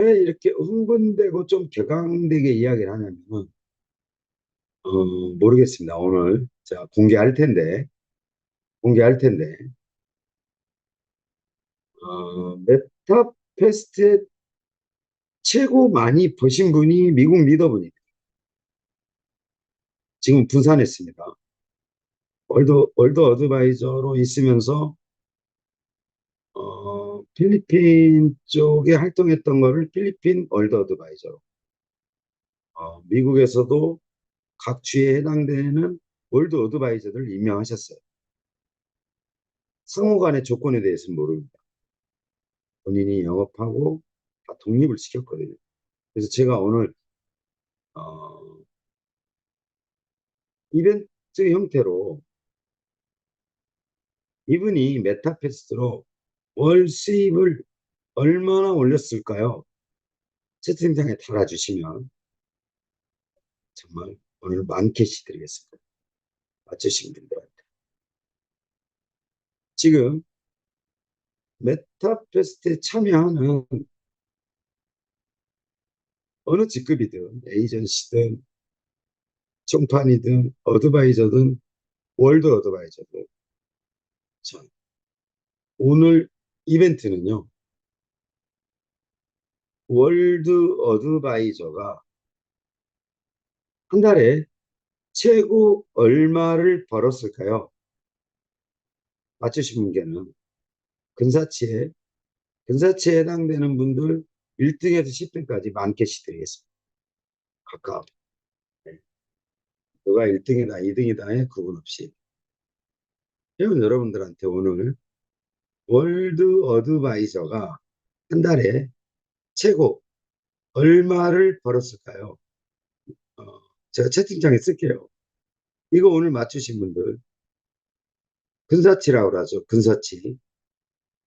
왜 이렇게 흥분되고 좀 격앙되게 이야기를 하냐면, 모르겠습니다. 오늘, 자, 공개할 텐데, 메타페스트에 최고 많이 버신 분이 미국 리더분이에요. 지금 분산했습니다. 월드 어드바이저로 있으면서, 필리핀 쪽에 활동했던 거를 필리핀 월드 어드바이저로, 미국에서도 각 주에 해당되는 월드 어드바이저를 임명하셨어요. 상호 간의 조건에 대해서는 모릅니다. 본인이 영업하고 다 독립을 시켰거든요. 그래서 제가 오늘 어, 이벤트 형태로 이분이 메타패스로 월 수입을 얼마나 올렸을까요? 채팅창에 달아주시면 정말 오늘 만캐시 드리겠습니다. 맞추신 분들한테. 지금 메타패스트에 참여하는 어느 직급이든 에이전시든 총판이든 어드바이저든 월드 어드바이저든 자, 오늘 이벤트는요. 월드 어드바이저가 한 달에 최고 얼마를 벌었을까요? 맞추신 분께는 근사치에 근사치에 해당되는 분들 1등에서 10등까지 만 개씩 드리겠습니다. 각각. 네. 누가 1등이다, 2등이다에 구분 없이. 회원 여러분들한테 오늘 월드 어드바이저가 한 달에 최고 얼마를 벌었을까요? 어, 제가 채팅창에 쓸게요. 이거 오늘 맞추신 분들 근사치라고 하죠. 근사치.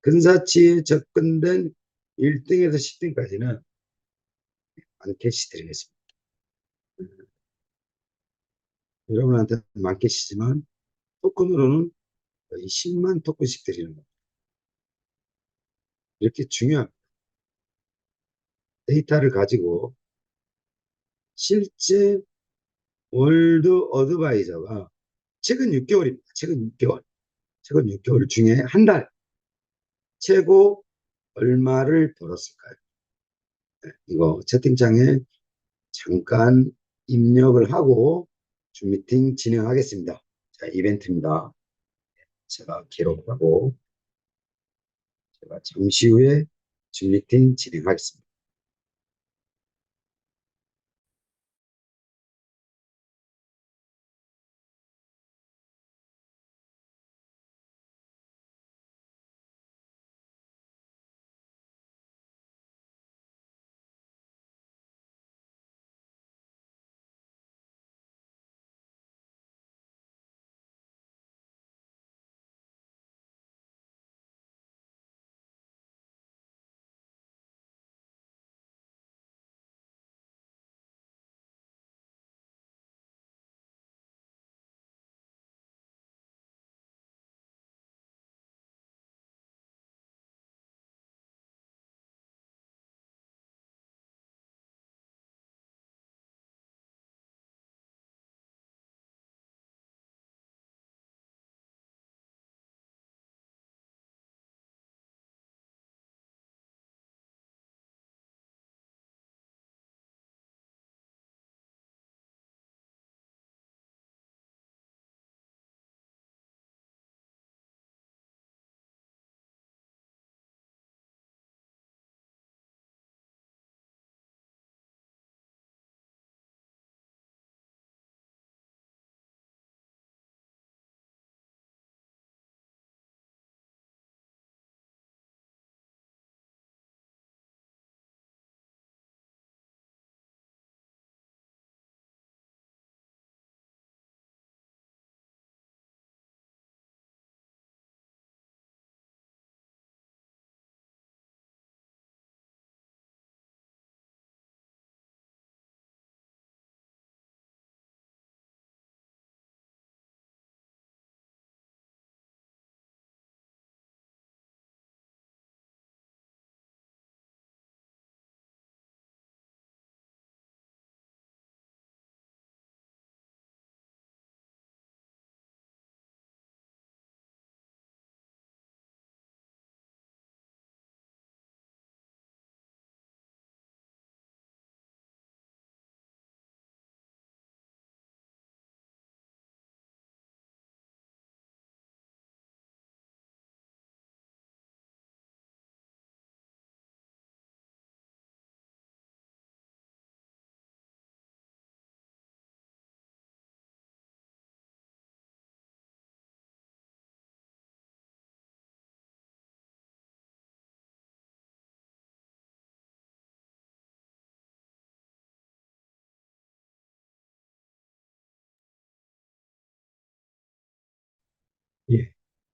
근사치에 접근된 1등에서 10등까지는 만캐시 드리겠습니다. 여러분한테 만캐시지만 토큰으로는 거의 10만 토큰씩 드리는 겁니다. 이렇게 중요한 데이터를 가지고 실제 월드 어드바이저가 최근 6개월입니다. 최근 6개월. 최근 6개월 중에 한 달 최고 얼마를 벌었을까요? 네, 이거 채팅창에 잠깐 입력을 하고 줌 미팅 진행하겠습니다. 자, 이벤트입니다. 제가 기록하고 제가 잠시 후에 줌 미팅 진행하겠습니다.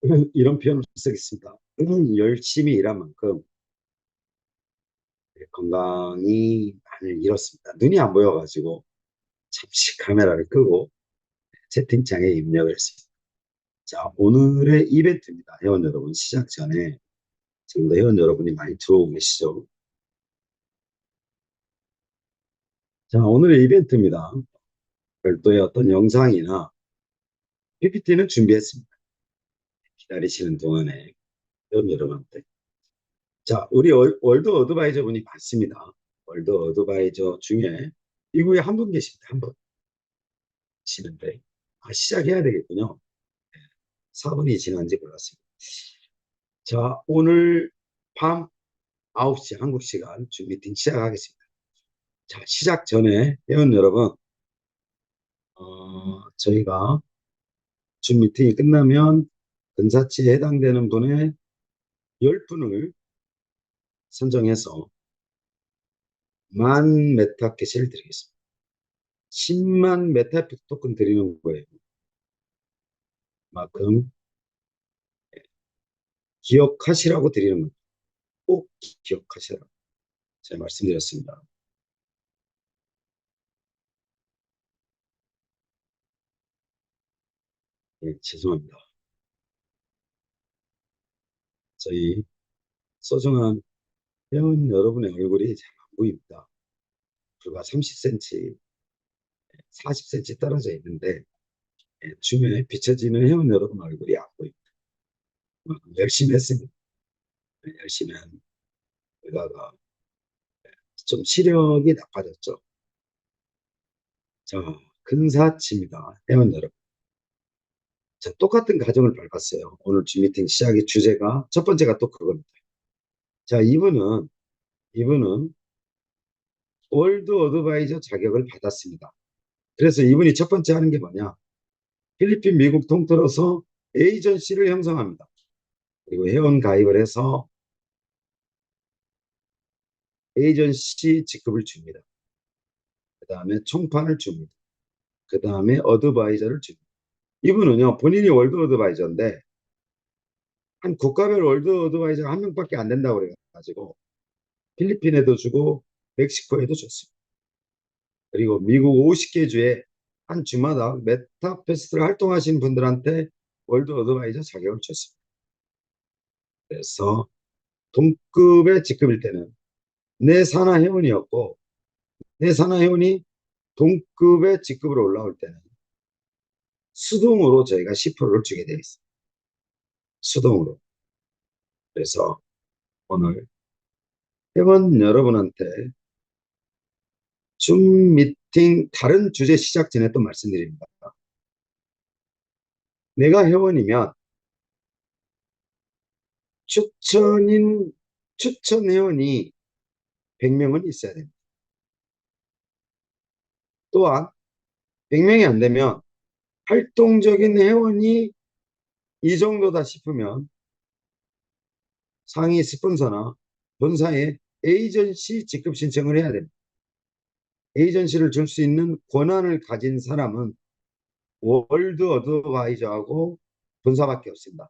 이런 표현을 쓰겠습니다. 열심히 일한 만큼 건강이 많이 잃었습니다. 눈이 안 보여가지고 잠시 카메라를 끄고 채팅창에 입력을 했습니다. 자, 오늘의 이벤트입니다. 회원 여러분, 시작 전에 지금도 회원 여러분이 많이 들어오고 계시죠? 자, 오늘의 이벤트입니다. 별도의 어떤 영상이나 PPT는 준비했습니다. 기다리시는 동안에 회원 여러분한테. 자, 우리 월드 어드바이저 분이 많습니다. 월드 어드바이저 중에 미국에 한 분 계십니다. 한 분 계시는데, 시작해야 되겠군요. 4분이 지난지 몰랐습니다. 자, 오늘 밤 9시 한국 시간 줌 미팅 시작하겠습니다. 자, 시작 전에 회원 여러분, 저희가 줌 미팅이 끝나면 근사치에 해당되는 분의 10분을 선정해서 만 메타캐시를 드리겠습니다. 10만 메타 토큰 드리는 거예요. 그만큼 기억하시라고 드리는 겁니다. 꼭 기억하시라고 제가 말씀드렸습니다. 예, 죄송합니다. 저희 소중한 회원 여러분의 얼굴이 잘 안 보입니다. 불과 30cm, 40cm 떨어져 있는데 줌에 비춰지는 회원 여러분 얼굴이 안 보입니다. 열심히 했습니다. 열심히 한 결과가 좀 시력이 나빠졌죠. 자, 근사치입니다. 회원 여러분. 자, 똑같은 가정을 밟았어요. 오늘 줌 미팅 시작의 주제가 첫 번째가 또 그겁니다. 자, 이분은 월드 어드바이저 자격을 받았습니다. 그래서 이분이 첫 번째 하는 게 뭐냐? 필리핀, 미국 통틀어서 에이전시를 형성합니다. 그리고 회원 가입을 해서 에이전시 직급을 줍니다. 그 다음에 총판을 줍니다. 그 다음에 어드바이저를 줍니다. 이분은요, 본인이 월드 어드바이저인데, 한 국가별 월드 어드바이저가 한 명밖에 안 된다고 그래가지고, 필리핀에도 주고, 멕시코에도 줬습니다. 그리고 미국 50개 주에 한 주마다 메타페스트를 활동하신 분들한테 월드 어드바이저 자격을 줬습니다. 그래서 동급의 직급일 때는 내 산하 회원이었고, 내 산하 회원이 동급의 직급으로 올라올 때는 수동으로 저희가 10%를 주게 되어 있습니다. 수동으로. 그래서 오늘 회원 여러분한테 줌 미팅 다른 주제 시작 전에 또 말씀드립니다. 내가 회원이면 추천인 추천 회원이 100명은 있어야 됩니다. 또한 100명이 안 되면 활동적인 회원이 이 정도다 싶으면 상위 스폰서나 본사에 에이전시 직급 신청을 해야 됩니다. 에이전시를 줄 수 있는 권한을 가진 사람은 월드 어드바이저하고 본사밖에 없습니다.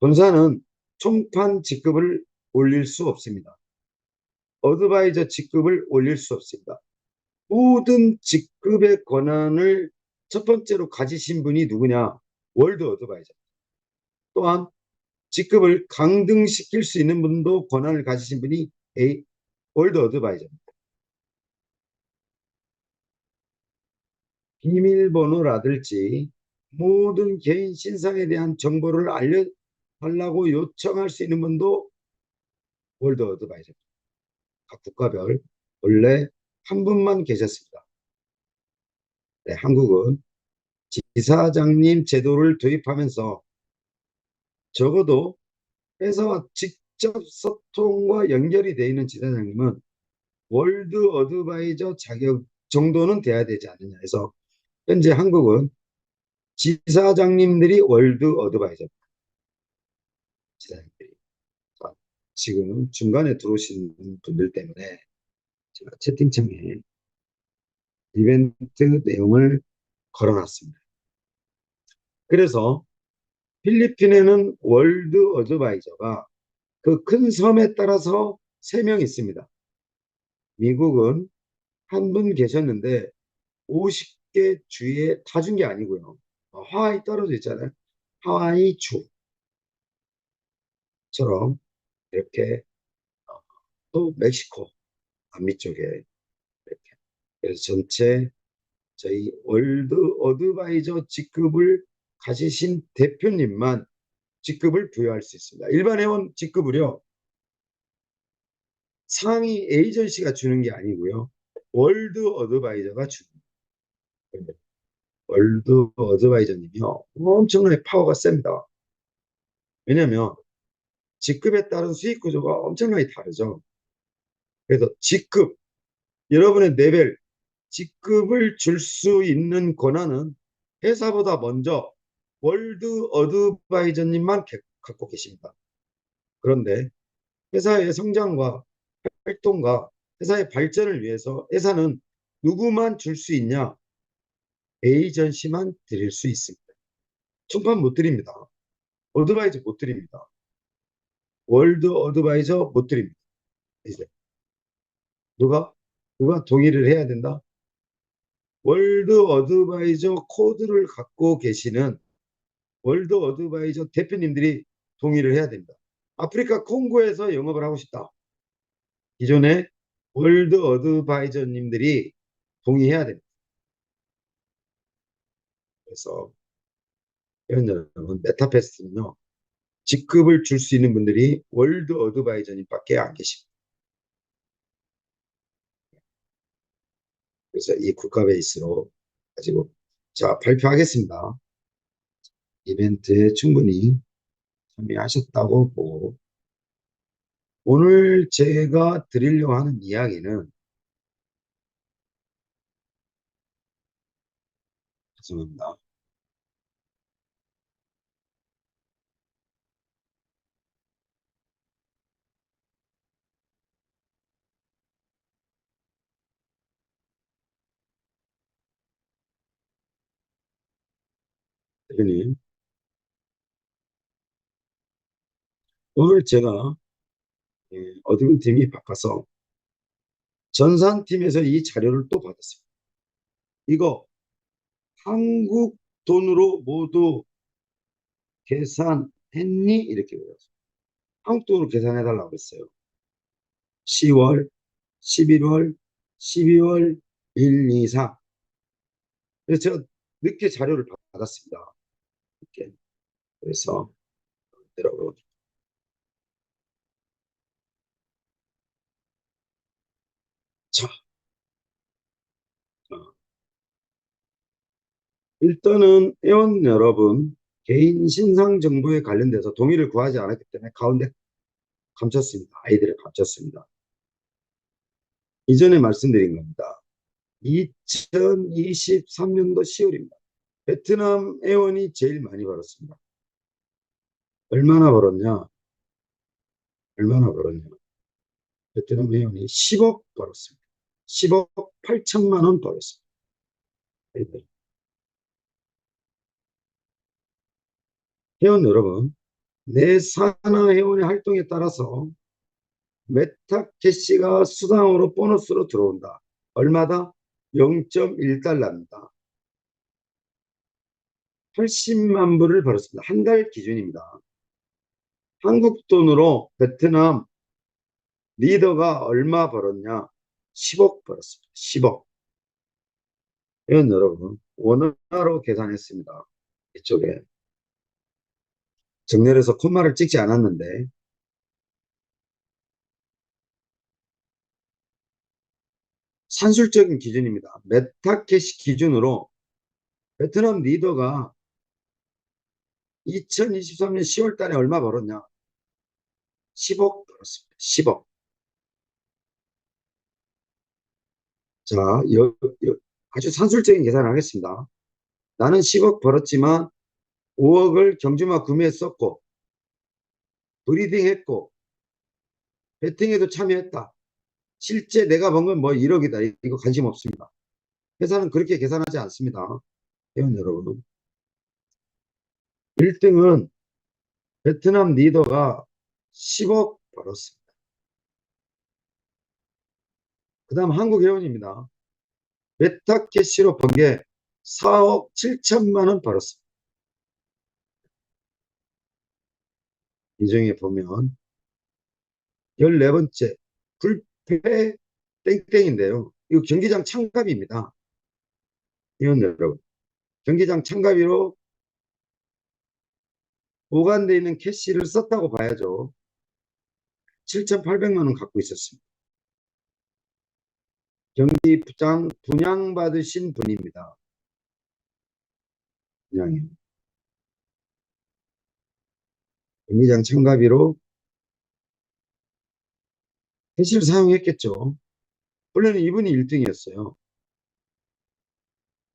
본사는 총판 직급을 올릴 수 없습니다. 어드바이저 직급을 올릴 수 없습니다. 모든 직급의 권한을 첫 번째로 가지신 분이 누구냐? 월드 어드바이저. 또한 직급을 강등시킬 수 있는 분도 권한을 가지신 분이 월드 어드바이저입니다. 비밀번호라든지 모든 개인 신상에 대한 정보를 알려달라고 요청할 수 있는 분도 월드 어드바이저입니다. 각 국가별 원래 한 분만 계셨습니다. 네, 한국은 지사장님 제도를 도입하면서 적어도 회사와 직접 소통과 연결이 되어 있는 지사장님은 월드 어드바이저 자격 정도는 돼야 되지 않느냐 해서 현재 한국은 지사장님들이 월드 어드바이저입니다. 지사장님들이. 지금 중간에 들어오신 분들 때문에 제가 채팅창에 이벤트 내용을 걸어놨습니다. 그래서 필리핀에는 월드 어드바이저가 그 큰 섬에 따라서 3명 있습니다. 미국은 한 분 계셨는데 50개 주에 다 준 게 아니고요. 하와이 떨어져 있잖아요. 하와이 주처럼 이렇게 또 멕시코 남미 쪽에 이렇게. 그래서 전체 저희 월드 어드바이저 직급을 가지신 대표님만 직급을 부여할 수 있습니다. 일반 회원 직급을요, 상위 에이전시가 주는 게 아니고요, 월드 어드바이저가 주는 거예요. 월드 어드바이저님이요, 엄청나게 파워가 셉니다. 왜냐하면 직급에 따른 수익 구조가 엄청나게 다르죠. 그래서 직급, 여러분의 레벨, 직급을 줄 수 있는 권한은 회사보다 먼저 월드 어드바이저님만 갖고 계십니다. 그런데 회사의 성장과 활동과 회사의 발전을 위해서 회사는 누구만 줄 수 있냐? 에이전시만 드릴 수 있습니다. 총판 못 드립니다. 어드바이저 못 드립니다. 월드 어드바이저 못 드립니다. 이제 누가 동의를 해야 된다? 월드 어드바이저 코드를 갖고 계시는 월드 어드바이저 대표님들이 동의를 해야 됩니다. 아프리카 콩고에서 영업을 하고 싶다. 기존의 월드 어드바이저님들이 동의해야 됩니다. 그래서 여러분, 메타패스는요, 직급을 줄 수 있는 분들이 월드 어드바이저님밖에 안 계십니다. 그래서 이 국가 베이스로 가지고 자 발표하겠습니다. 이벤트에 충분히 참여하셨다고 보고, 오늘 제가 드리려고 하는 이야기는, 죄송합니다. 대표님, 오늘 제가 어드민 팀이 바꿔서 전산팀에서 이 자료를 또 받았습니다. 이거 한국 돈으로 모두 계산했니? 이렇게 물었어요. 한국 돈으로 계산해달라고 했어요. 10월, 11월, 12월, 1, 2, 3. 그래서 제가 늦게 자료를 받았습니다. 이렇게. 그래서 여러분, 자, 어, 일단은 회원 여러분 개인 신상 정보에 관련돼서 동의를 구하지 않았기 때문에 가운데 감췄습니다. 아이디를 감췄습니다. 이전에 말씀드린 겁니다. 2023년도 10월입니다. 베트남 회원이 제일 많이 벌었습니다. 얼마나 벌었냐? 얼마나 벌었냐? 베트남 회원이 10억 벌었습니다. 10억 8천만 원 벌었습니다. 회원 여러분, 내 산하 회원의 활동에 따라서 메타캐시가 수당으로 보너스로 들어온다. 얼마다? 0.1달러입니다. 80만 불을 벌었습니다. 한 달 기준입니다. 한국 돈으로 베트남 리더가 얼마 벌었냐? 10억 벌었습니다. 10억. 회원 여러분, 원화로 계산했습니다. 이쪽에 정렬해서 콤마를 찍지 않았는데, 산술적인 기준입니다. 메타캐시 기준으로 베트남 리더가 2023년 10월 달에 얼마 벌었냐? 10억 벌었습니다. 10억. 자, 아주 산술적인 계산을 하겠습니다. 나는 10억 벌었지만 5억을 경주마 구매했었고, 브리딩 했고, 베팅에도 참여했다. 실제 내가 번 건 뭐 1억이다. 이거 관심 없습니다. 회사는 그렇게 계산하지 않습니다. 회원 여러분. 1등은 베트남 리더가 10억 벌었습니다. 그 다음 한국해운입니다. 메타캐시로 번 게 4억 7천만 원 벌었습니다. 이 중에 보면 14번째 불패 땡땡인데요. 이거 경기장 참가비입니다. 회원 여러분. 경기장 참가비로 보관되어 있는 캐시를 썼다고 봐야죠. 7,800만 원 갖고 있었습니다. 경기장 분양받으신 분입니다. 분양이. 경기장 참가비로 캐시를 사용했겠죠. 원래는 이분이 1등이었어요.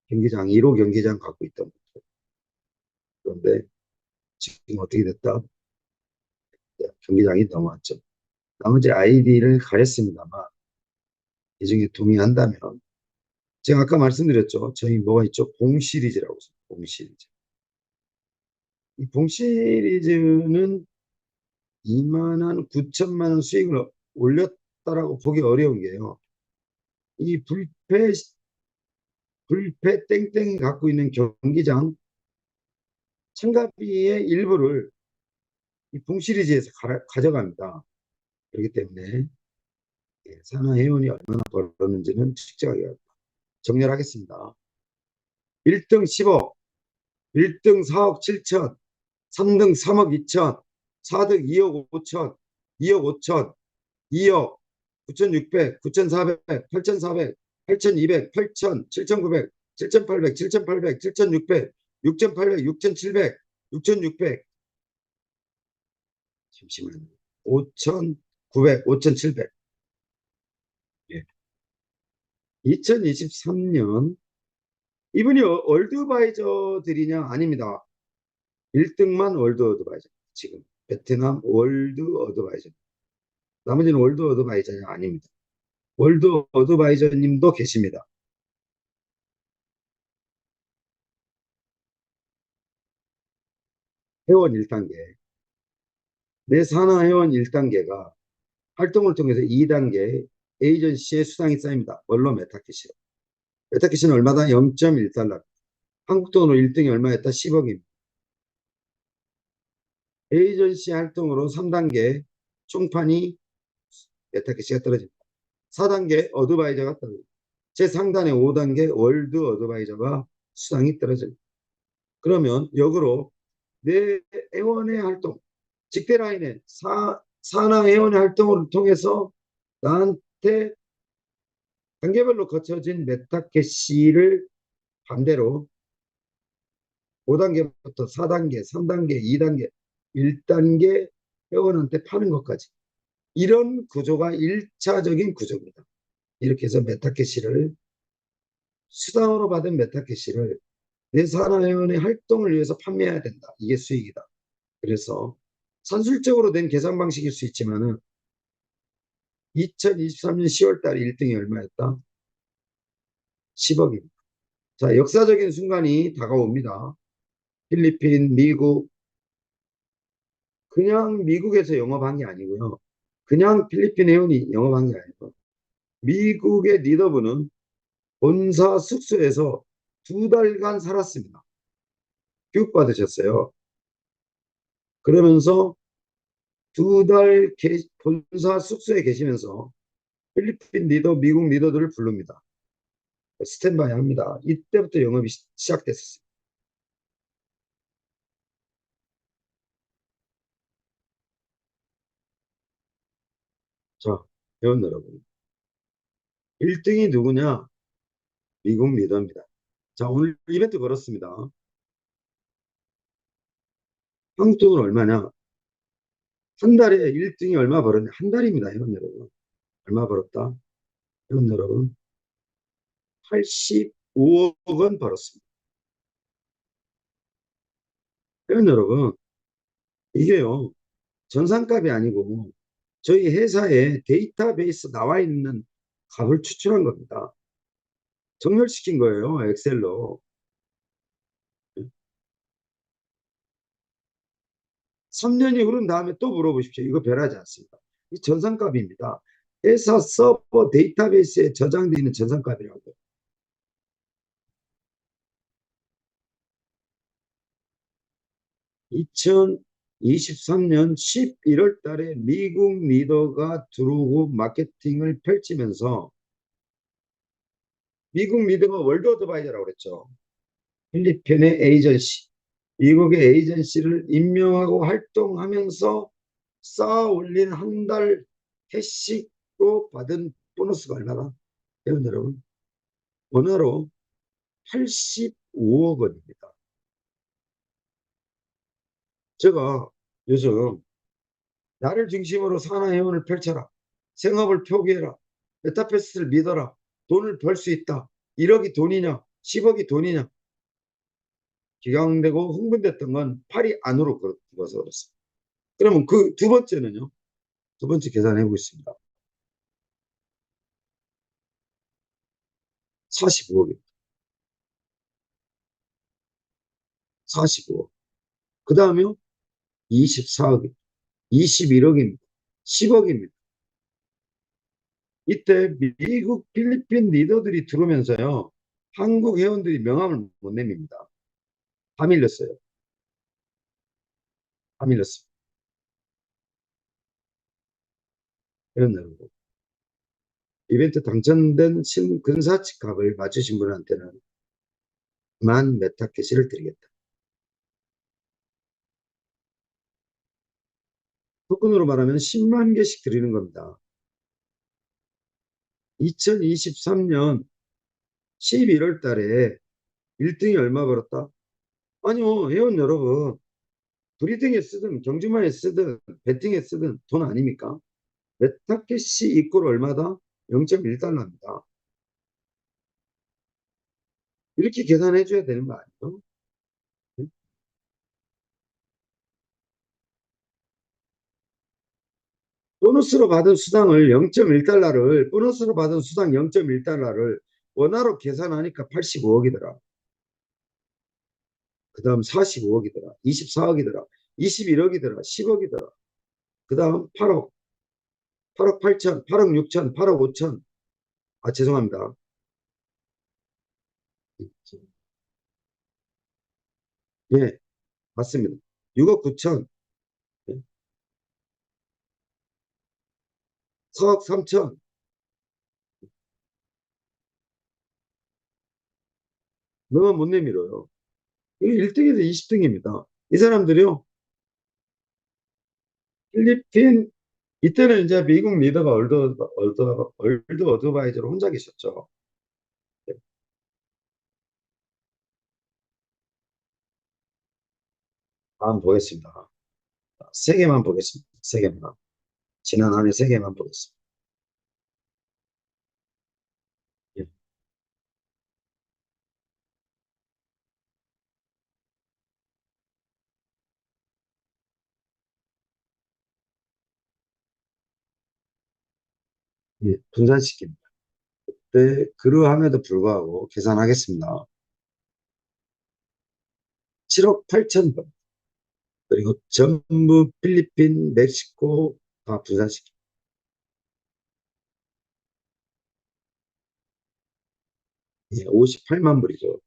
경기장, 1호 경기장 갖고 있던 분. 그런데 지금 어떻게 됐다? 경기장이 넘어왔죠. 나머지 아이디를 가렸습니다만 이 중에 동의한다면 제가 아까 말씀드렸죠. 저희 뭐가 있죠? 봉 시리즈라고 있어요. 봉 시리즈. 이 봉 시리즈는 2만 9천만 원 수익을 올렸다라고 보기 어려운 게요. 이 불패 땡땡이 갖고 있는 경기장 참가비의 일부를 이 봉 시리즈에서 가져갑니다. 그렇기 때문에 산하해운이 얼마나 벌었는지는 측정하기 어렵다. 정렬하겠습니다. 1등 10억, 1등 4억 7천, 3등 3억 2천, 4등 2억 5천, 2억 5천, 2억 9,600, 9,400, 8,400, 8,200, 8,000, 7,900, 7,800, 7,800, 7,600, 6,800, 6,700, 6,600, 잠시만요. 5,900, 5,700. 예. 2023년 이분이 월드바이저들이냐? 아닙니다. 1등만 월드 어드바이저. 지금 베트남 월드 어드바이저. 나머지는 월드 어드바이저냐? 아닙니다. 월드 어드바이저님도 계십니다. 회원 1단계. 내 산하 회원 1단계가 활동을 통해서 2단계 에이전시의 수당이 쌓입니다. 원로 메타캐시로. 메타캐시는 얼마다? 0.1달러. 한국 돈으로 1등이 얼마였다? 10억입니다. 에이전시 활동으로 3단계 총판이 메타캐시가 떨어집니다. 4단계 어드바이저가 떨어집니다. 제 상단의 5단계 월드 어드바이저가 수당이 떨어집니다. 그러면 역으로 내 회원의 활동, 직대라인의 산하 회원의 활동을 통해서 나한테 단계별로 거쳐진 메타캐시를 반대로 5단계부터 4단계, 3단계, 2단계, 1단계 회원한테 파는 것까지. 이런 구조가 1차적인 구조입니다. 이렇게 해서 메타캐시를 수당으로 받은 메타캐시를 내 산하회원의 활동을 위해서 판매해야 된다. 이게 수익이다. 그래서 산술적으로 된 계산 방식일 수 있지만은 2023년 10월 달에 1등이 얼마였다? 10억입니다. 자, 역사적인 순간이 다가옵니다. 필리핀, 미국, 그냥 미국에서 영업한 게 아니고요. 그냥 필리핀 회원이 영업한 게 아니고 미국의 리더분은 본사 숙소에서 2달간 살았습니다. 교육받으셨어요. 그러면서 2달 본사 숙소에 계시면서 필리핀 리더, 미국 리더들을 부릅니다. 스탠바이 합니다. 이때부터 영업이 시작됐었어요. 자, 회원 여러분. 1등이 누구냐? 미국 리더입니다. 자, 오늘 이벤트 걸었습니다. 한국 돈은 얼마냐? 한 달에 1등이 얼마 벌었냐? 한 달입니다, 회원 여러분. 얼마 벌었다? 회원 여러분. 85억 원 벌었습니다. 회원 여러분, 이게요, 전산값이 아니고 저희 회사에 데이터베이스 나와 있는 값을 추출한 겁니다. 정렬시킨 거예요, 엑셀로. 3년이 흐른 다음에 또 물어보십시오. 이거 변하지 않습니다. 이 전산값입니다. 회사 서버 데이터베이스에 저장되어 있는 전산값이라고. 2023년 11월 달에 미국 리더가 들어오고 마케팅을 펼치면서 미국 리더가 월드 어드바이저라고 그랬죠. 필리핀의 에이전시, 미국의 에이전시를 임명하고 활동하면서 쌓아 올린 한 달 캐시로 받은 보너스가 얼마나? 여러분, 원화로 85억 원입니다. 제가 요즘 나를 중심으로 산하회원을 펼쳐라. 생업을 표기해라. 메타패스를 믿어라. 돈을 벌 수 있다. 1억이 돈이냐? 10억이 돈이냐? 기강되고 흥분됐던 건 팔이 안으로 굽어서 그렇습니다. 그러면 그 두 번째는요? 두 번째 계산해 보겠습니다. 45억입니다. 45억. 그 다음에요? 24억입니다. 21억입니다. 10억입니다. 이때 미국, 필리핀 리더들이 들어오면서요. 한국 회원들이 명함을 못 내밉니다. 다 밀렸어요. 다 밀렸어요. 회원 여러분. 이벤트 당첨된 근사치 값을 맞추신 분한테는 만 메타캐시를 드리겠다. 토큰으로 말하면 10만 개씩 드리는 겁니다. 2023년 11월 달에 1등이 얼마 벌었다? 아니요, 회원 여러분. 브리딩에 쓰든 경주마에 쓰든 베팅에 쓰든 돈 아닙니까? 메타캐시 이꼴 얼마다? 0.1달러입니다. 이렇게 계산해 줘야 되는 거 아니에요? 보너스로 받은 수당을 0.1달러를 보너스로 받은 수당 0.1달러를 원화로 계산하니까 85억이더라. 그 다음 45억이더라. 24억이더라. 21억이더라. 10억이더라. 그 다음 8억, 8억 8천, 8억 6천, 8억 5천. 아, 죄송합니다. 예, 맞습니다. 6억 9천, 4억 3천. 너무 못 내밀어요. 이게 1등에서 20등입니다. 이 사람들이요. 필리핀, 이때는 이제 미국 리더가 월드 어드바이저로 혼자 계셨죠. 다음 보겠습니다. 세 개만 보겠습니다. 세 개만. 지난 한 해 세 개만 보겠습니다. 예, 예, 분산시킵니다. 네, 그러함에도 불구하고 계산하겠습니다. 7억 8천 번. 그리고 전부 필리핀, 멕시코 다 분산시킵니다. 예, 58만 불이죠.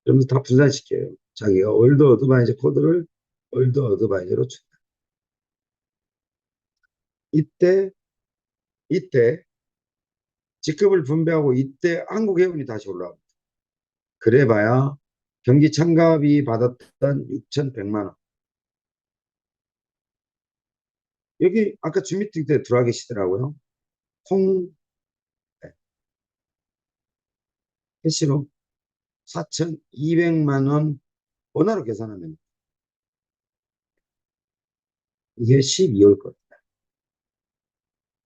그러면서 다 분산시켜요. 자기가 월드 어드바이저 코드를 월드 어드바이저로 준다. 이때, 이때 직급을 분배하고 이때 한국 해운이 다시 올라옵니다. 그래봐야 경기 참가비 받았던 6,100만 원. 여기 아까 줌미팅 때 들어와 계시더라고요. 콩 네, 캐시로 4,200만 원 원화로 계산하면 이게 12월 거.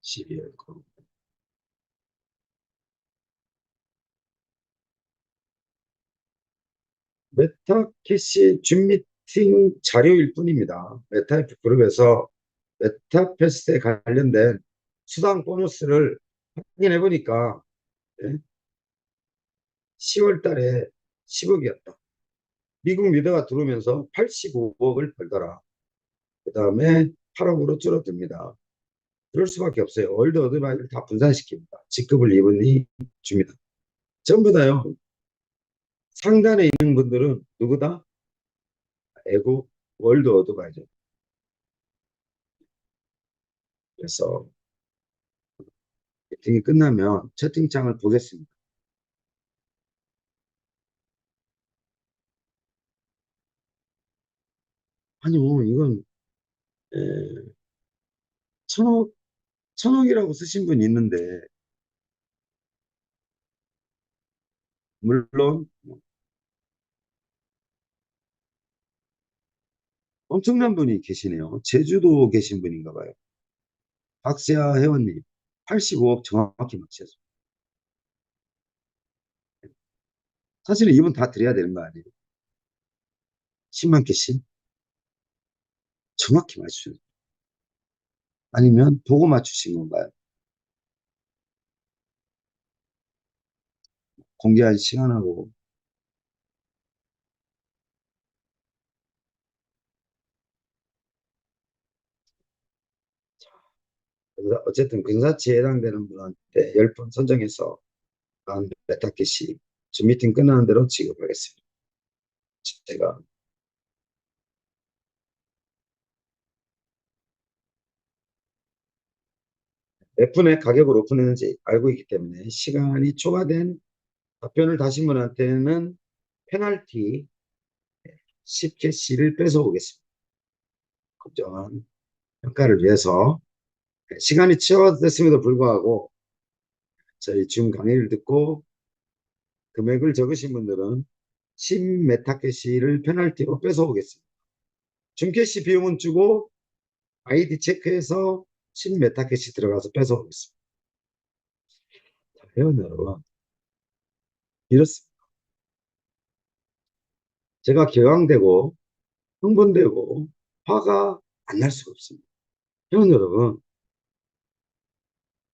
12월 거. 메타캐시 줌미팅 자료일 뿐입니다. 메타이프 그룹에서 메타패스에 관련된 수당 보너스를 확인해 보니까 10월 달에 10억이었다. 미국 미드가 들어오면서 85억을 벌더라. 그 다음에 8억으로 줄어듭니다. 그럴 수밖에 없어요. 월드 어드바이저를 다 분산시킵니다. 직급을 이분이 줍니다. 전부 다요. 상단에 있는 분들은 누구다? 애국 월드 어드바이저. 그래서 미팅이 끝나면 채팅창을 보겠습니다. 아니요, 이건 에, 천억, 천억이라고 쓰신 분 있는데, 물론 엄청난 분이 계시네요. 제주도 계신 분인가 봐요. 박세아 회원님, 85억 정확히 맞췄어요. 사실은 이분 다 드려야 되는 거 아니에요? 10만 개씩 정확히 맞추셨어요. 아니면 보고 맞추신 건가요? 공개한 시간하고. 그래서 어쨌든 근사치에 해당되는 분한테 10분 선정해서 한 몇백 개씩 주 미팅 끝나는 대로 지급하겠습니다. 제가 몇 분의 가격을 오픈했는지 알고 있기 때문에 시간이 초과된 답변을 다신 분한테는 페널티 10개씩을 뺏어오겠습니다. 걱정한 평가를 위해서 시간이 초과됐음에도 불구하고 저희 줌 강의를 듣고 금액을 적으신 분들은 10메타캐시를 페널티로 뺏어오겠습니다. 줌캐시 비용은 주고 아이디 체크해서 10메타캐시 들어가서 뺏어오겠습니다. 회원 여러분, 이렇습니다. 제가 격앙되고 흥분되고 화가 안 날 수가 없습니다. 회원 여러분,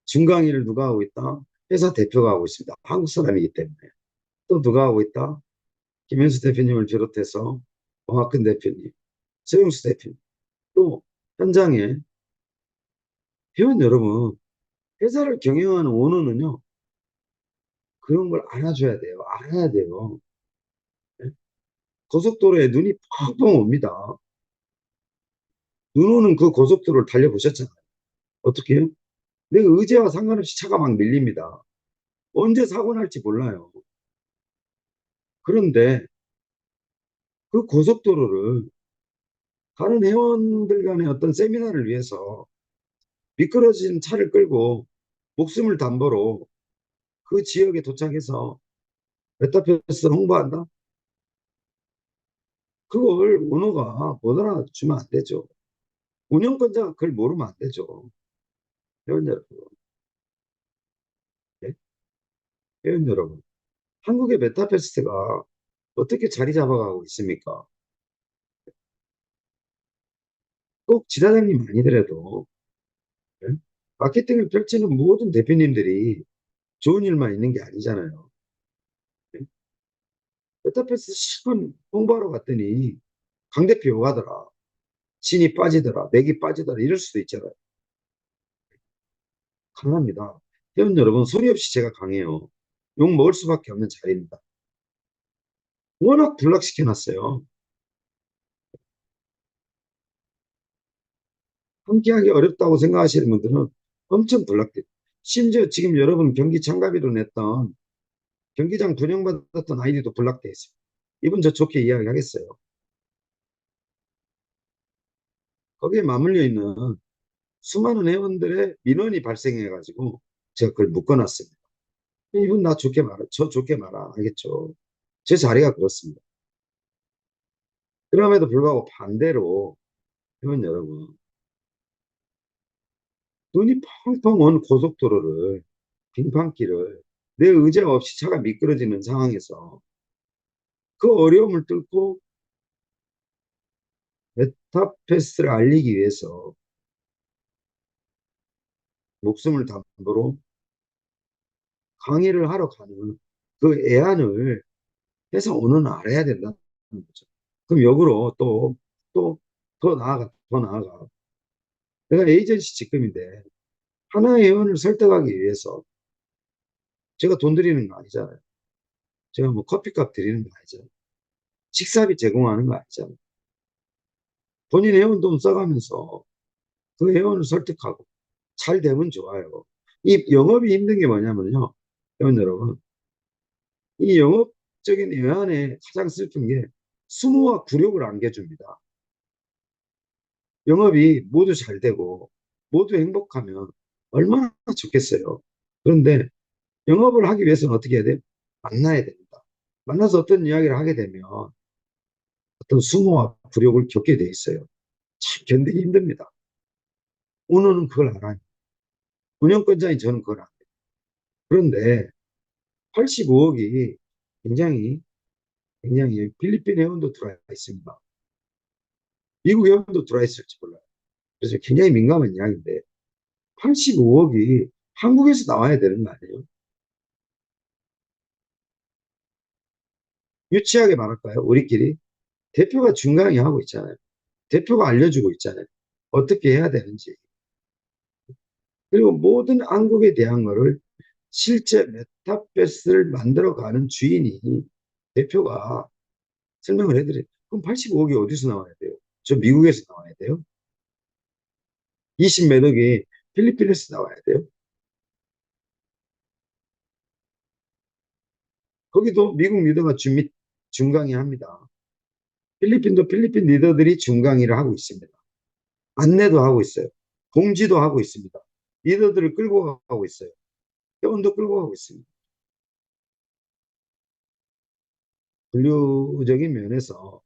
줌 강의를 누가 하고 있다? 회사 대표가 하고 있습니다. 한국 사람이기 때문에. 또 누가 하고 있다? 김현수 대표님을 비롯해서王학근 대표님, 서영수 대표님, 또 현장에 회원 여러분, 회사를 경영하는 오너는요, 그런 걸 알아줘야 돼요. 알아야 돼요. 네? 고속도로에 눈이 펑펑 옵니다. 눈 오는 그 고속도로를 달려보셨잖아요. 어떻게 해요? 내 의지와 상관없이 차가 막 밀립니다. 언제 사고 날지 몰라요. 그런데 그 고속도로를 다른 회원들 간의 어떤 세미나를 위해서 미끄러진 차를 끌고 목숨을 담보로 그 지역에 도착해서 메타버스를 홍보한다? 그걸 오너가 못 알아주면 안 되죠. 운영권자가 그걸 모르면 안 되죠. 회원 여러분, 네? 회원 여러분, 한국의 메타버스가 어떻게 자리 잡아가고 있습니까? 꼭 지사장님 아니더라도 네? 마케팅을 펼치는 모든 대표님들이 좋은 일만 있는 게 아니잖아요. 네? 메타버스 실컷 홍보하러 갔더니 강 대표 욕하더라. 신이 빠지더라. 맥이 빠지더라. 이럴 수도 있잖아요. 강합니다. 회원 여러분, 소리 없이 제가 강해요. 욕 먹을 수밖에 없는 자리입니다. 워낙 불락시켜놨어요. 함께하기 어렵다고 생각하시는 분들은 엄청 불락돼. 심지어 지금 여러분 경기 참가비로 냈던 경기장 분양받았던 아이디도 불락돼 있어요. 이분 저 좋게 이야기하겠어요. 거기에 맞물려 있는 수많은 회원들의 민원이 발생해가지고 제가 그걸 묶어놨습니다. 이분 나 좋게 말아, 저 좋게 말아, 알겠죠? 제 자리가 그렇습니다. 그럼에도 불구하고 반대로 회원 여러분, 눈이 펑펑 온 고속도로를, 빙판길을 내 의지가 없이 차가 미끄러지는 상황에서 그 어려움을 뚫고 메타패스를 알리기 위해서 목숨을 담보로 강의를 하러 가는 그 애안을 회사 오너는 알아야 된다. 거죠. 그럼 역으로 또, 더 나아가. 내가 에이전시 직급인데, 하나의 회원을 설득하기 위해서 제가 돈 드리는 거 아니잖아요. 제가 뭐 커피값 드리는 거 아니잖아요. 식사비 제공하는 거 아니잖아요. 본인 회원 돈 써가면서 그 회원을 설득하고 잘 되면 좋아요. 이 영업이 힘든 게 뭐냐면요. 회원 여러분, 이 영업적인 외환에 가장 슬픈 게 수모와 굴욕을 안겨줍니다. 영업이 모두 잘 되고 모두 행복하면 얼마나 좋겠어요. 그런데 영업을 하기 위해서는 어떻게 해야 돼요? 만나야 됩니다. 만나서 어떤 이야기를 하게 되면 어떤 수모와 굴욕을 겪게 돼 있어요. 참 견디기 힘듭니다. 오늘은 그걸 알아요. 운영권자인 저는 그걸 알아요. 그런데 85억이 굉장히 필리핀 회원도 들어와 있습니다. 미국 회원도 들어와 있을지 몰라요. 그래서 굉장히 민감한 이야기인데 85억이 한국에서 나와야 되는 거 아니에요? 유치하게 말할까요? 우리끼리 대표가 중간에 하고 있잖아요. 대표가 알려주고 있잖아요. 어떻게 해야 되는지. 그리고 모든 한국에 대한 거를 실제 메타버스를 만들어가는 주인이 대표가 설명을 해드려요. 그럼 85억이 어디서 나와야 돼요? 저 미국에서 나와야 돼요? 20몇 억이 필리핀에서 나와야 돼요? 거기도 미국 리더가 중강의합니다. 필리핀도 필리핀 리더들이 중강의를 하고 있습니다. 안내도 하고 있어요. 공지도 하고 있습니다. 리더들을 끌고 가고 있어요. 회원도 끌고 가고 있습니다. 분류적인 면에서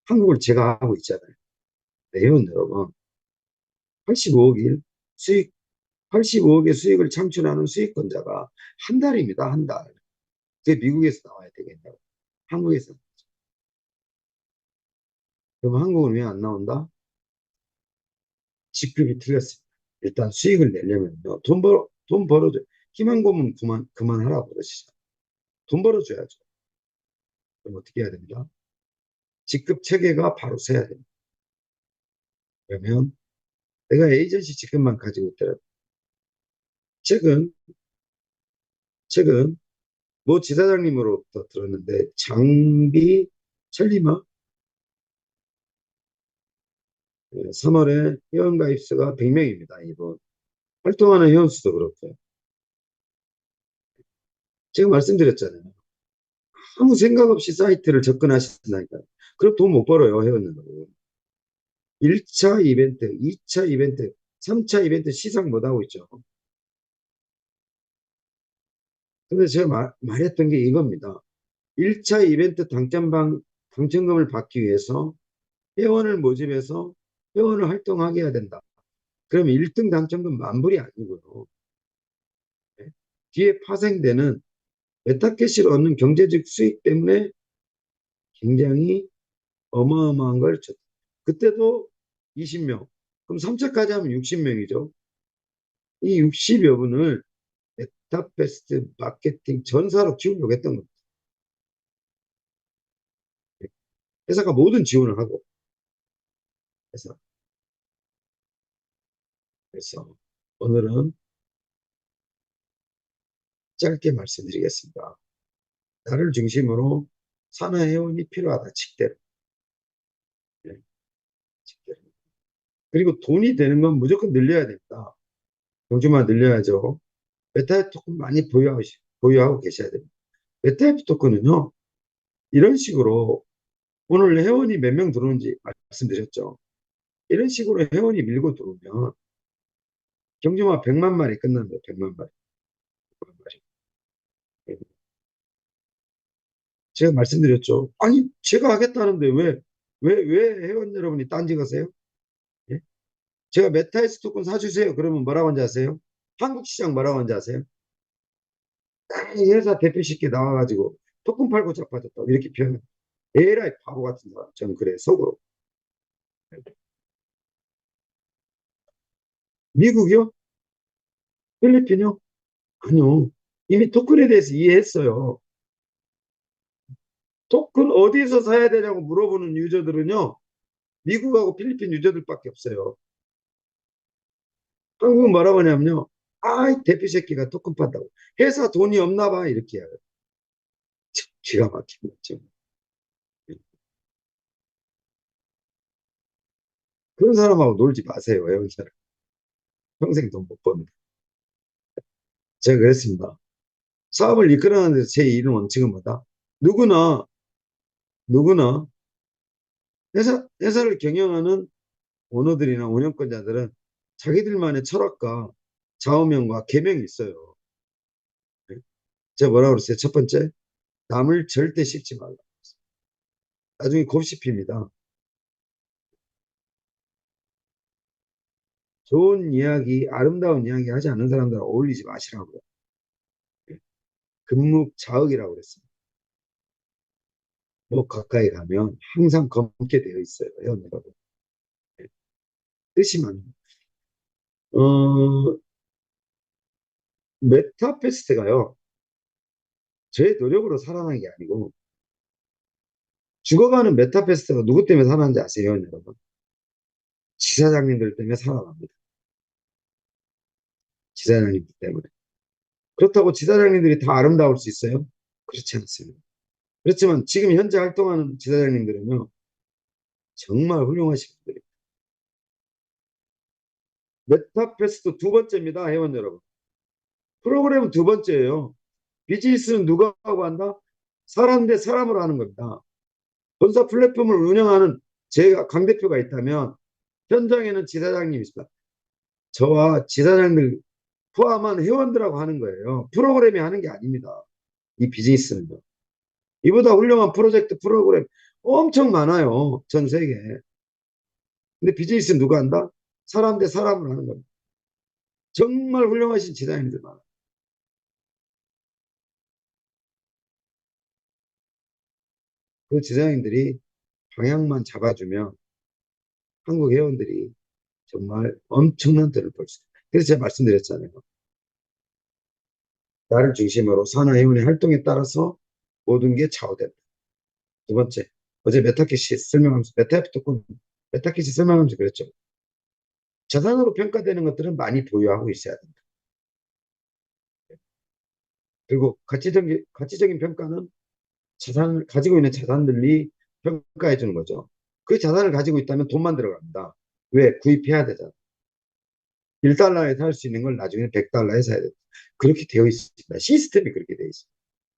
한국을 제가 하고 있잖아요. 네, 회원 여러분. 85억일 수익, 85억의 수익을 창출하는 수익권자가 한 달입니다. 한 달. 그게 미국에서 나와야 되겠냐고. 한국에서. 그럼 한국은 왜 안 나온다? 직급이 틀렸습니다. 일단 수익을 내려면요. 돈 벌어줘. 희망 고문 그만하라고 그러시죠. 돈 벌어줘야죠. 그럼 어떻게 해야 됩니다? 직급 체계가 바로 서야 됩니다. 그러면 내가 에이전시 직급만 가지고 있더라도 최근, 최근 모 지사장님으로부터 들었는데 장비 천리마 3월에 회원가입 수가 100명입니다. 이번 활동하는 회원 수도 그렇고요. 제가 말씀드렸잖아요. 아무 생각 없이 사이트를 접근하신다니까요. 그럼 돈 못 벌어요, 회원은. 1차 이벤트, 2차 이벤트, 3차 이벤트 시상 못 하고 있죠. 근데 제가 말했던 게 이겁니다. 1차 이벤트 당첨금을 받기 위해서 회원을 모집해서 회원을 활동하게 해야 된다. 그러면 1등 당첨금 만불이 아니고요. 네? 뒤에 파생되는 메타캐시를 얻는 경제적 수익 때문에 굉장히 어마어마한 걸 줬다. 그때도 20명. 그럼 3차까지 하면 60명이죠. 이 60여 분을 메타베스트 마케팅 전사로 키우려고 했던 겁니다. 회사가 모든 지원을 하고 해서 그래서 오늘은 짧게 말씀드리겠습니다. 나를 중심으로 산하회원이 필요하다. 직대로. 네, 직대로. 그리고 돈이 되는 건 무조건 늘려야 됩니다. 경주만 늘려야죠. 메타앱 토큰 많이 보유하고 계셔야 됩니다. 메타앱 토큰은요, 이런 식으로 오늘 회원이 몇 명 들어오는지 말씀드렸죠. 이런 식으로 회원이 밀고 들어오면 경주만 100만 마리 끝납니다. 100만 마리. 100만 마리. 제가 말씀드렸죠. 아니, 제가 하겠다는데 왜 회원 여러분이 딴지 가세요? 예? 제가 메타에스 토큰 사주세요. 그러면 뭐라고 하는지 아세요? 한국 시장 뭐라고 하는지 아세요? 이 회사 대표쉽게 나와가지고 토큰 팔고 자빠졌다. 이렇게 표현해요. 에라이 바보 같은 사람. 저는 그래, 속으로. 미국이요? 필리핀이요? 아니요. 이미 토큰에 대해서 이해했어요. 토큰 어디서 사야 되냐고 물어보는 유저들은요, 미국하고 필리핀 유저들밖에 없어요. 한국은 뭐라고 하냐면요, 아이, 대표 새끼가 토큰 판다고. 회사 돈이 없나 봐. 이렇게 해요. 참 기가 막힌 거죠. 그런 사람하고 놀지 마세요. 외국 사람. 평생 돈 못 버는데. 제가 그랬습니다. 사업을 이끌어가는 데서 제 일은 원칙은 뭐다? 누구나 회사를 경영하는 오너들이나 운영권자들은 자기들만의 철학과 좌우명과 계명이 있어요. 제가 뭐라고 그랬어요? 첫 번째, 남을 절대 씹지 말라. 나중에 곱씹힙니다. 좋은 이야기, 아름다운 이야기 하지 않는 사람들과 어울리지 마시라고요. 금묵자흑이라고 그랬습니다. 뭐 가까이 가면 항상 검게 되어 있어요. 회원 여러분. 뜻이 많아요. 어, 메타페스트가요. 제 노력으로 살아난 게 아니고 죽어가는 메타페스트가 누구 때문에 살아난지 아세요, 여러분? 지사장님들 때문에 살아납니다. 지사장님들 때문에. 그렇다고 지사장님들이 다 아름다울 수 있어요? 그렇지 않습니다. 그렇지만 지금 현재 활동하는 지사장님들은요, 정말 훌륭하신 분들입니다. 메타페스트 두 번째입니다, 회원 여러분. 프로그램은 두 번째예요. 비즈니스는 누가 하고 한다? 사람 대 사람으로 하는 겁니다. 본사 플랫폼을 운영하는 제가 강 대표가 있다면 현장에는 지사장님이 있습니다. 저와 지사장들 포함한 회원들하고 하는 거예요. 프로그램이 하는 게 아닙니다. 이 비즈니스는요. 이보다 훌륭한 프로젝트 프로그램 엄청 많아요. 전 세계에. 근데 비즈니스는 누가 한다? 사람 대 사람으로 하는 겁니다. 정말 훌륭하신 지사님들 많아요. 그 지사님들이 방향만 잡아주면 한국 회원들이 정말 엄청난 돈을 벌 수 있어요. 그래서 제가 말씀드렸잖아요. 나를 중심으로 산하회원의 활동에 따라서 모든 게 좌우된다. 두 번째, 어제 메타캐시 설명하면서, 메타캐시 설명하면서 그랬죠. 자산으로 평가되는 것들은 많이 보유하고 있어야 된다. 그리고 가치적인 평가는 자산을 가지고 있는 자산들이 평가해 주는 거죠. 그 자산을 가지고 있다면 돈만 들어갑니다. 왜? 구입해야 되잖아. 1달러에 살 수 있는 걸 나중에 100달러에 사야 된다. 그렇게 되어 있습니다. 시스템이 그렇게 되어 있습니다.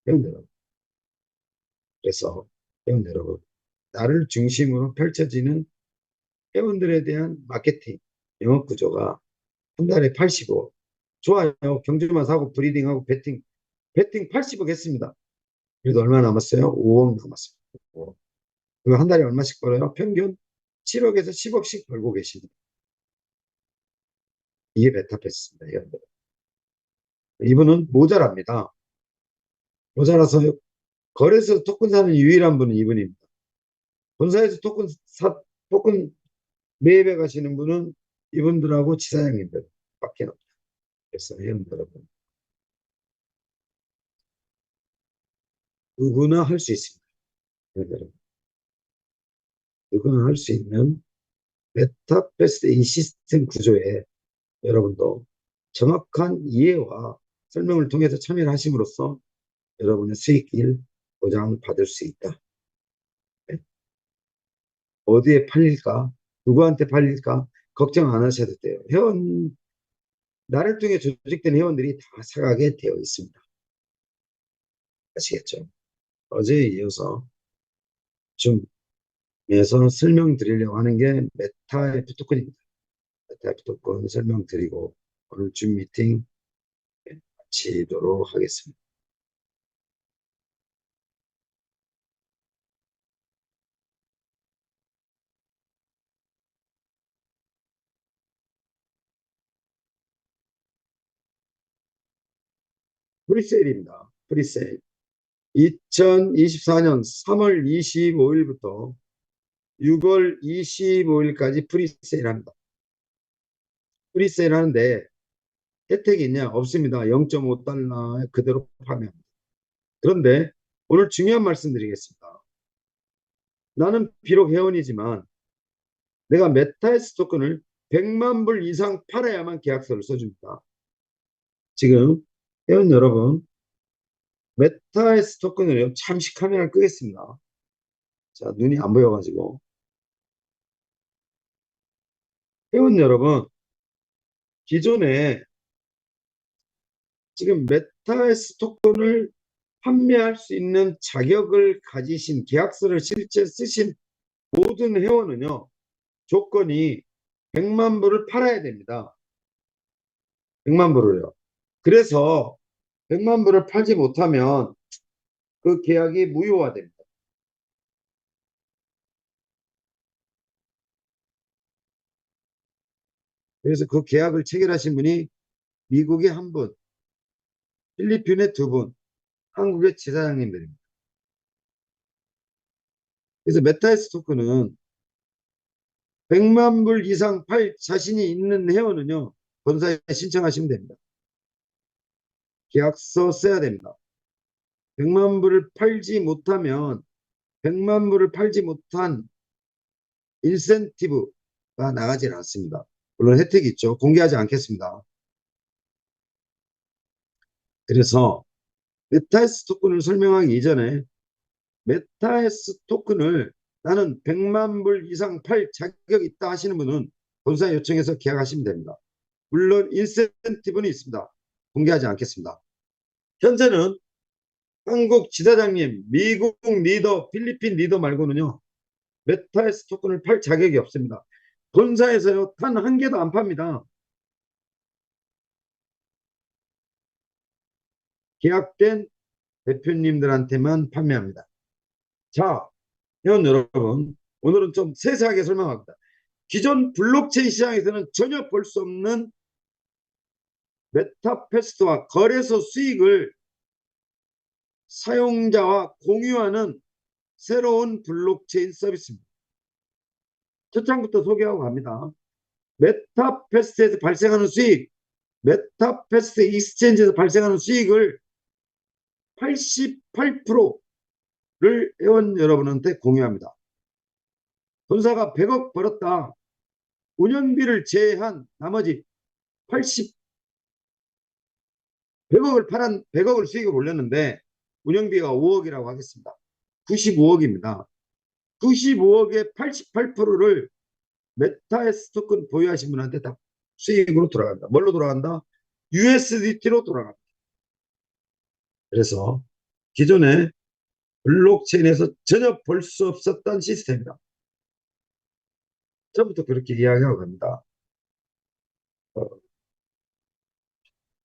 회원 여러분. 그래서 회원 여러분, 나를 중심으로 펼쳐지는 회원들에 대한 마케팅, 영업 구조가 한 달에 80억. 좋아요. 경주만 사고 브리딩하고 배팅 80억 했습니다. 그래도 얼마 남았어요? 5억 남았습니다. 5억. 그리고 한 달에 얼마씩 벌어요? 평균 7억에서 10억씩 벌고 계십니다. 이게 메타패스입니다. 여러분. 이분은 모자랍니다. 모자라서 거래소 토큰 사는 유일한 분은 이분입니다. 본사에서 토큰 매입해 가시는 분은 이분들하고 지사장님들 밖에 없다. 그래서 회원 여러분, 누구나 할 수 있습니다. 회원 여러분, 누구나 할 수 있는 메타버스 이 시스템 구조에 여러분도 정확한 이해와 설명을 통해서 참여를 하심으로써 여러분의 수익을 보장받을 수 있다. 네. 어디에 팔릴까? 누구한테 팔릴까? 걱정 안 하셔도 돼요. 나를 통해 조직된 회원들이 다 사가게 되어 있습니다. 아시겠죠? 어제에 이어서 줌에서 설명드리려고 하는 게 메타F 토큰입니다. 메타F 토큰 설명드리고 오늘 줌 미팅 마치도록 하겠습니다. 프리세일입니다. 프리세일. 2024년 3월 25일부터 6월 25일까지 프리세일 합니다. 프리세일 하는데 혜택이 있냐? 없습니다. 0.5달러 그대로 판매합니다. 그런데 오늘 중요한 말씀 드리겠습니다. 나는 비록 회원이지만 내가 메타에스 토큰을 100만 불 이상 팔아야만 계약서를 써줍니다. 지금 회원 여러분, 메타에스 토큰을요, 잠시 카메라를 끄겠습니다. 자, 눈이 안 보여가지고. 회원 여러분, 기존에 지금 메타에스 토큰을 판매할 수 있는 자격을 가지신 계약서를 실제 쓰신 모든 회원은요, 조건이 100만 불을 팔아야 됩니다. 100만 불을요. 그래서 100만 불을 팔지 못하면 그 계약이 무효화됩니다. 그래서 그 계약을 체결하신 분이 미국의 한 분, 필리핀의 두 분, 한국의 지사장님들입니다. 그래서 메타에스 토큰은 100만 불 이상 팔 자신이 있는 회원은요, 본사에 신청하시면 됩니다. 계약서 써야 됩니다. 100만 불을 팔지 못하면 100만 불을 팔지 못한 인센티브가 나가질 않습니다. 물론 혜택이 있죠. 공개하지 않겠습니다. 그래서 메타에스 토큰을 설명하기 이전에 메타에스 토큰을 나는 100만 불 이상 팔 자격이 있다 하시는 분은 본사에 요청해서 계약하시면 됩니다. 물론 인센티브는 있습니다. 공개하지 않겠습니다. 현재는 한국 지사장님, 미국 리더, 필리핀 리더 말고는요, 메타에스 토큰을 팔 자격이 없습니다. 본사에서요, 단 한 개도 안 팝니다. 계약된 대표님들한테만 판매합니다. 자, 회원 여러분, 오늘은 좀 세세하게 설명합니다. 기존 블록체인 시장에서는 전혀 볼 수 없는 메타패스트와 거래소 수익을 사용자와 공유하는 새로운 블록체인 서비스입니다. 첫 장부터 소개하고 갑니다. 메타패스트에서 발생하는 수익, 메타패스트 익스체인지에서 발생하는 수익을 88%를 회원 여러분한테 공유합니다. 본사가 100억 벌었다. 운영비를 제외한 나머지 80, 100억을 팔은 100억을 수익을 올렸는데 운영비가 5억이라고 하겠습니다. 95억입니다. 95억의 88%를 메타에스 토큰 보유하신 분한테 다 수익으로 돌아간다. 뭘로 돌아간다? USDT로 돌아갑니다. 그래서 기존에 블록체인에서 전혀 볼 수 없었던 시스템이다. 처음부터 그렇게 이야기하고 갑니다.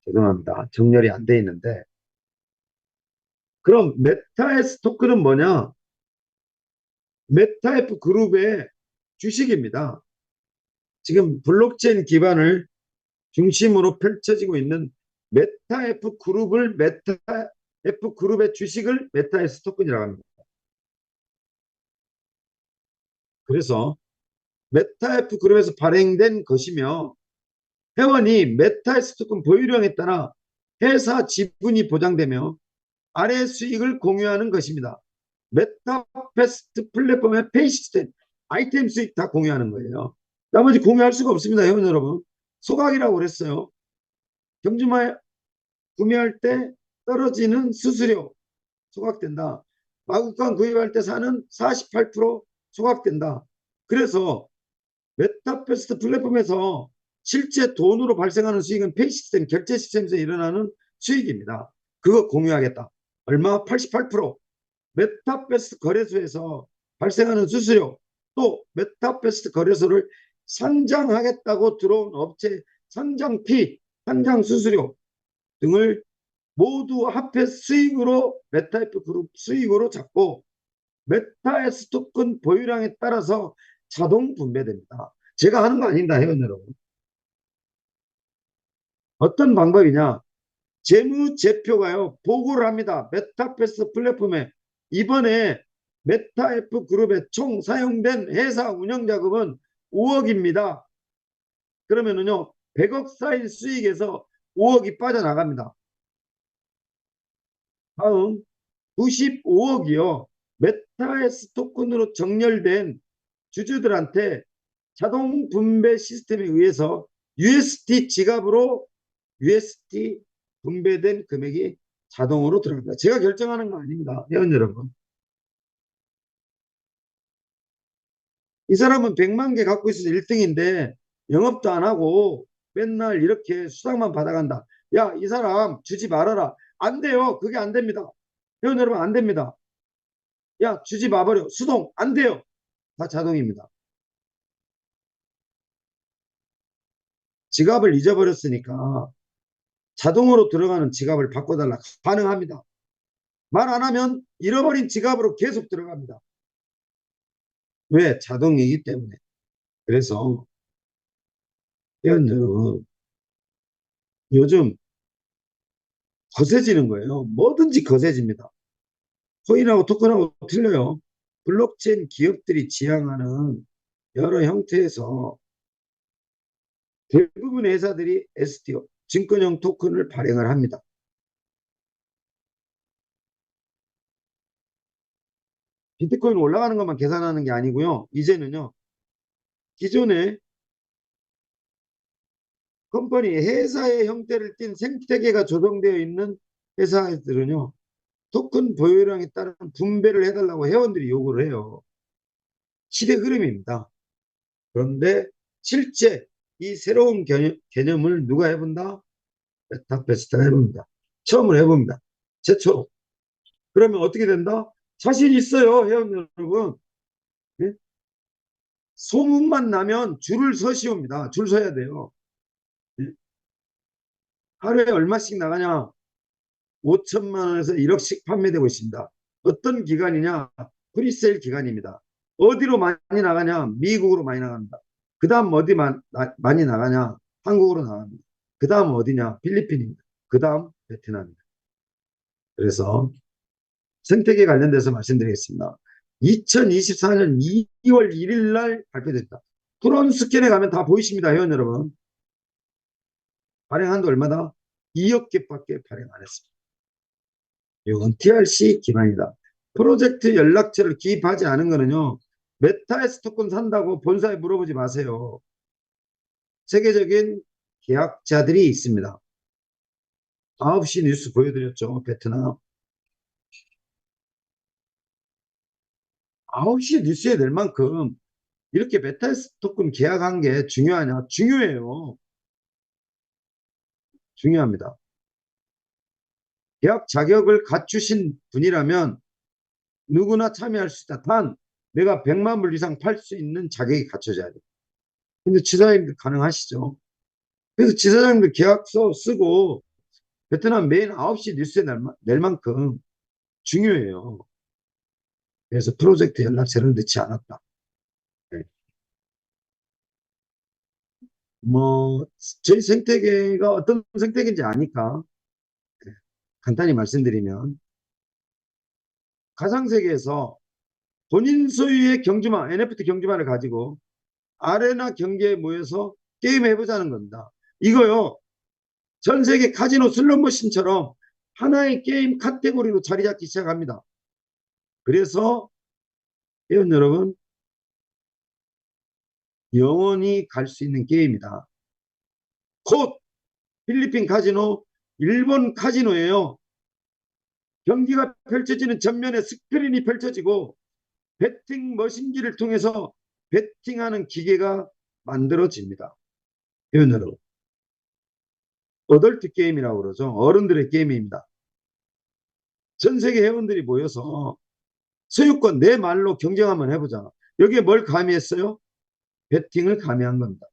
죄송합니다. 정렬이 안 돼 있는데. 그럼 메타에스 토큰은 뭐냐? 메타F 그룹의 주식입니다. 지금 블록체인 기반을 중심으로 펼쳐지고 있는 메타F 그룹을 메타F 그룹의 주식을 메타에스 토큰이라고 합니다. 그래서 메타F 그룹에서 발행된 것이며 회원이 메타에스 토큰 보유량에 따라 회사 지분이 보장되며 아래 수익을 공유하는 것입니다. 메타패스트 플랫폼에 페이시스템 아이템 수익 다 공유하는 거예요. 나머지 공유할 수가 없습니다. 회원 여러분. 소각이라고 그랬어요. 경주마 구매할 때 떨어지는 수수료 소각된다. 마구간 구입할 때 사는 48% 소각된다. 그래서 메타패스트 플랫폼에서 실제 돈으로 발생하는 수익은 페이 시스템, 결제 시스템에서 일어나는 수익입니다. 그거 공유하겠다. 얼마? 88%. 메타패스트 거래소에서 발생하는 수수료, 또 메타패스트 거래소를 상장하겠다고 들어온 업체 상장피, 상장 수수료 등을 모두 합해 수익으로 메타F 그룹 수익으로 잡고 메타에스 토큰 보유량에 따라서 자동 분배됩니다. 제가 하는 거 아닙니다, 회원 여러분. 어떤 방법이냐? 재무제표가요, 보고를 합니다. 메타패스 플랫폼에 이번에 메타F 그룹의 총 사용된 회사 운영자금은 5억입니다. 그러면은요, 100억 쌓인 수익에서 5억이 빠져나갑니다. 다음 95억이요. 메타에스 토큰으로 정렬된 주주들한테 자동 분배 시스템에 의해서 UST 지갑으로 UST 분배된 금액이 자동으로 들어갑니다. 제가 결정하는 거 아닙니다. 회원 여러분. 이 사람은 100만 개 갖고 있어서 1등인데 영업도 안 하고 맨날 이렇게 수당만 받아간다. 야, 이 사람 주지 말아라. 안 돼요. 그게 안 됩니다. 회원 여러분, 안 됩니다. 야, 주지 마버려. 수동 안 돼요. 다 자동입니다. 지갑을 잊어버렸으니까 자동으로 들어가는 지갑을 바꿔달라. 가능합니다. 말 안 하면 잃어버린 지갑으로 계속 들어갑니다. 왜? 자동이기 때문에. 그래서 회원 여러분, 요즘 거세지는 거예요. 뭐든지 거세집니다. 코인하고 토큰하고 틀려요. 블록체인 기업들이 지향하는 여러 형태에서 대부분의 회사들이 STO, 증권형 토큰을 발행을 합니다. 비트코인 올라가는 것만 계산하는 게 아니고요. 이제는요, 기존에 컴퍼니, 회사의 형태를 띤 생태계가 조성되어 있는 회사들은요, 토큰 보유량에 따른 분배를 해달라고 회원들이 요구를 해요. 시대 흐름입니다. 그런데 실제 이 새로운 개념을 누가 해본다? 메타베스트가 해봅니다. 처음으로 해봅니다. 최초로. 그러면 어떻게 된다? 자신 있어요, 회원 여러분. 예? 소문만 나면 줄을 서시옵니다. 줄 서야 돼요. 예? 하루에 얼마씩 나가냐? 5천만 원에서 1억씩 판매되고 있습니다. 어떤 기간이냐? 프리세일 기간입니다. 어디로 많이 나가냐? 미국으로 많이 나갑니다. 그 다음 어디 많이 나가냐? 한국으로 나갑니다. 그 다음 어디냐? 필리핀입니다. 그 다음 베트남입니다. 그래서 생태계 관련돼서 말씀드리겠습니다. 2024년 2월 1일 날 발표됐다. 프론스캔에 가면 다 보이십니다. 회원 여러분. 발행한 도 얼마다? 2억 개밖에 발행 안 했습니다. 이건 TRC 기반이다. 프로젝트 연락처를 기입하지 않은 거는요. 메타에스 토큰 산다고 본사에 물어보지 마세요. 세계적인 계약자들이 있습니다. 9시 뉴스 보여드렸죠. 베트남. 9시 뉴스에 낼 만큼 이렇게 메타에스 토큰 계약한 게 중요하냐? 중요해요. 중요합니다. 계약 자격을 갖추신 분이라면 누구나 참여할 수 있다. 단 내가 100만 불 이상 팔 수 있는 자격이 갖춰져야 돼. 근데 지사장님들 가능하시죠? 그래서 지사장님들 계약서 쓰고 베트남 매일 9시 뉴스에 낼 만큼 중요해요. 그래서 프로젝트 연락처를 넣지 않았다. 네. 뭐 저희 생태계가 어떤 생태계인지 아니까 간단히 말씀드리면 가상세계에서 본인 소유의 경주만, NFT 경주만을 가지고 아레나 경기에 모여서 게임 해보자는 겁니다. 이거요, 전 세계 카지노 슬롯머신처럼 하나의 게임 카테고리로 자리 잡기 시작합니다. 그래서 회원 여러분, 영원히 갈 수 있는 게임이다. 곧 필리핀 카지노, 일본 카지노예요. 경기가 펼쳐지는 전면에 스크린이 펼쳐지고 배팅 머신기를 통해서 배팅하는 기계가 만들어집니다. 회원 여러분, 어덜트 게임이라고 그러죠. 어른들의 게임입니다. 전 세계 회원들이 모여서 소유권 내 말로 경쟁 한번 해보자. 여기에 뭘 가미했어요? 배팅을 가미한 겁니다.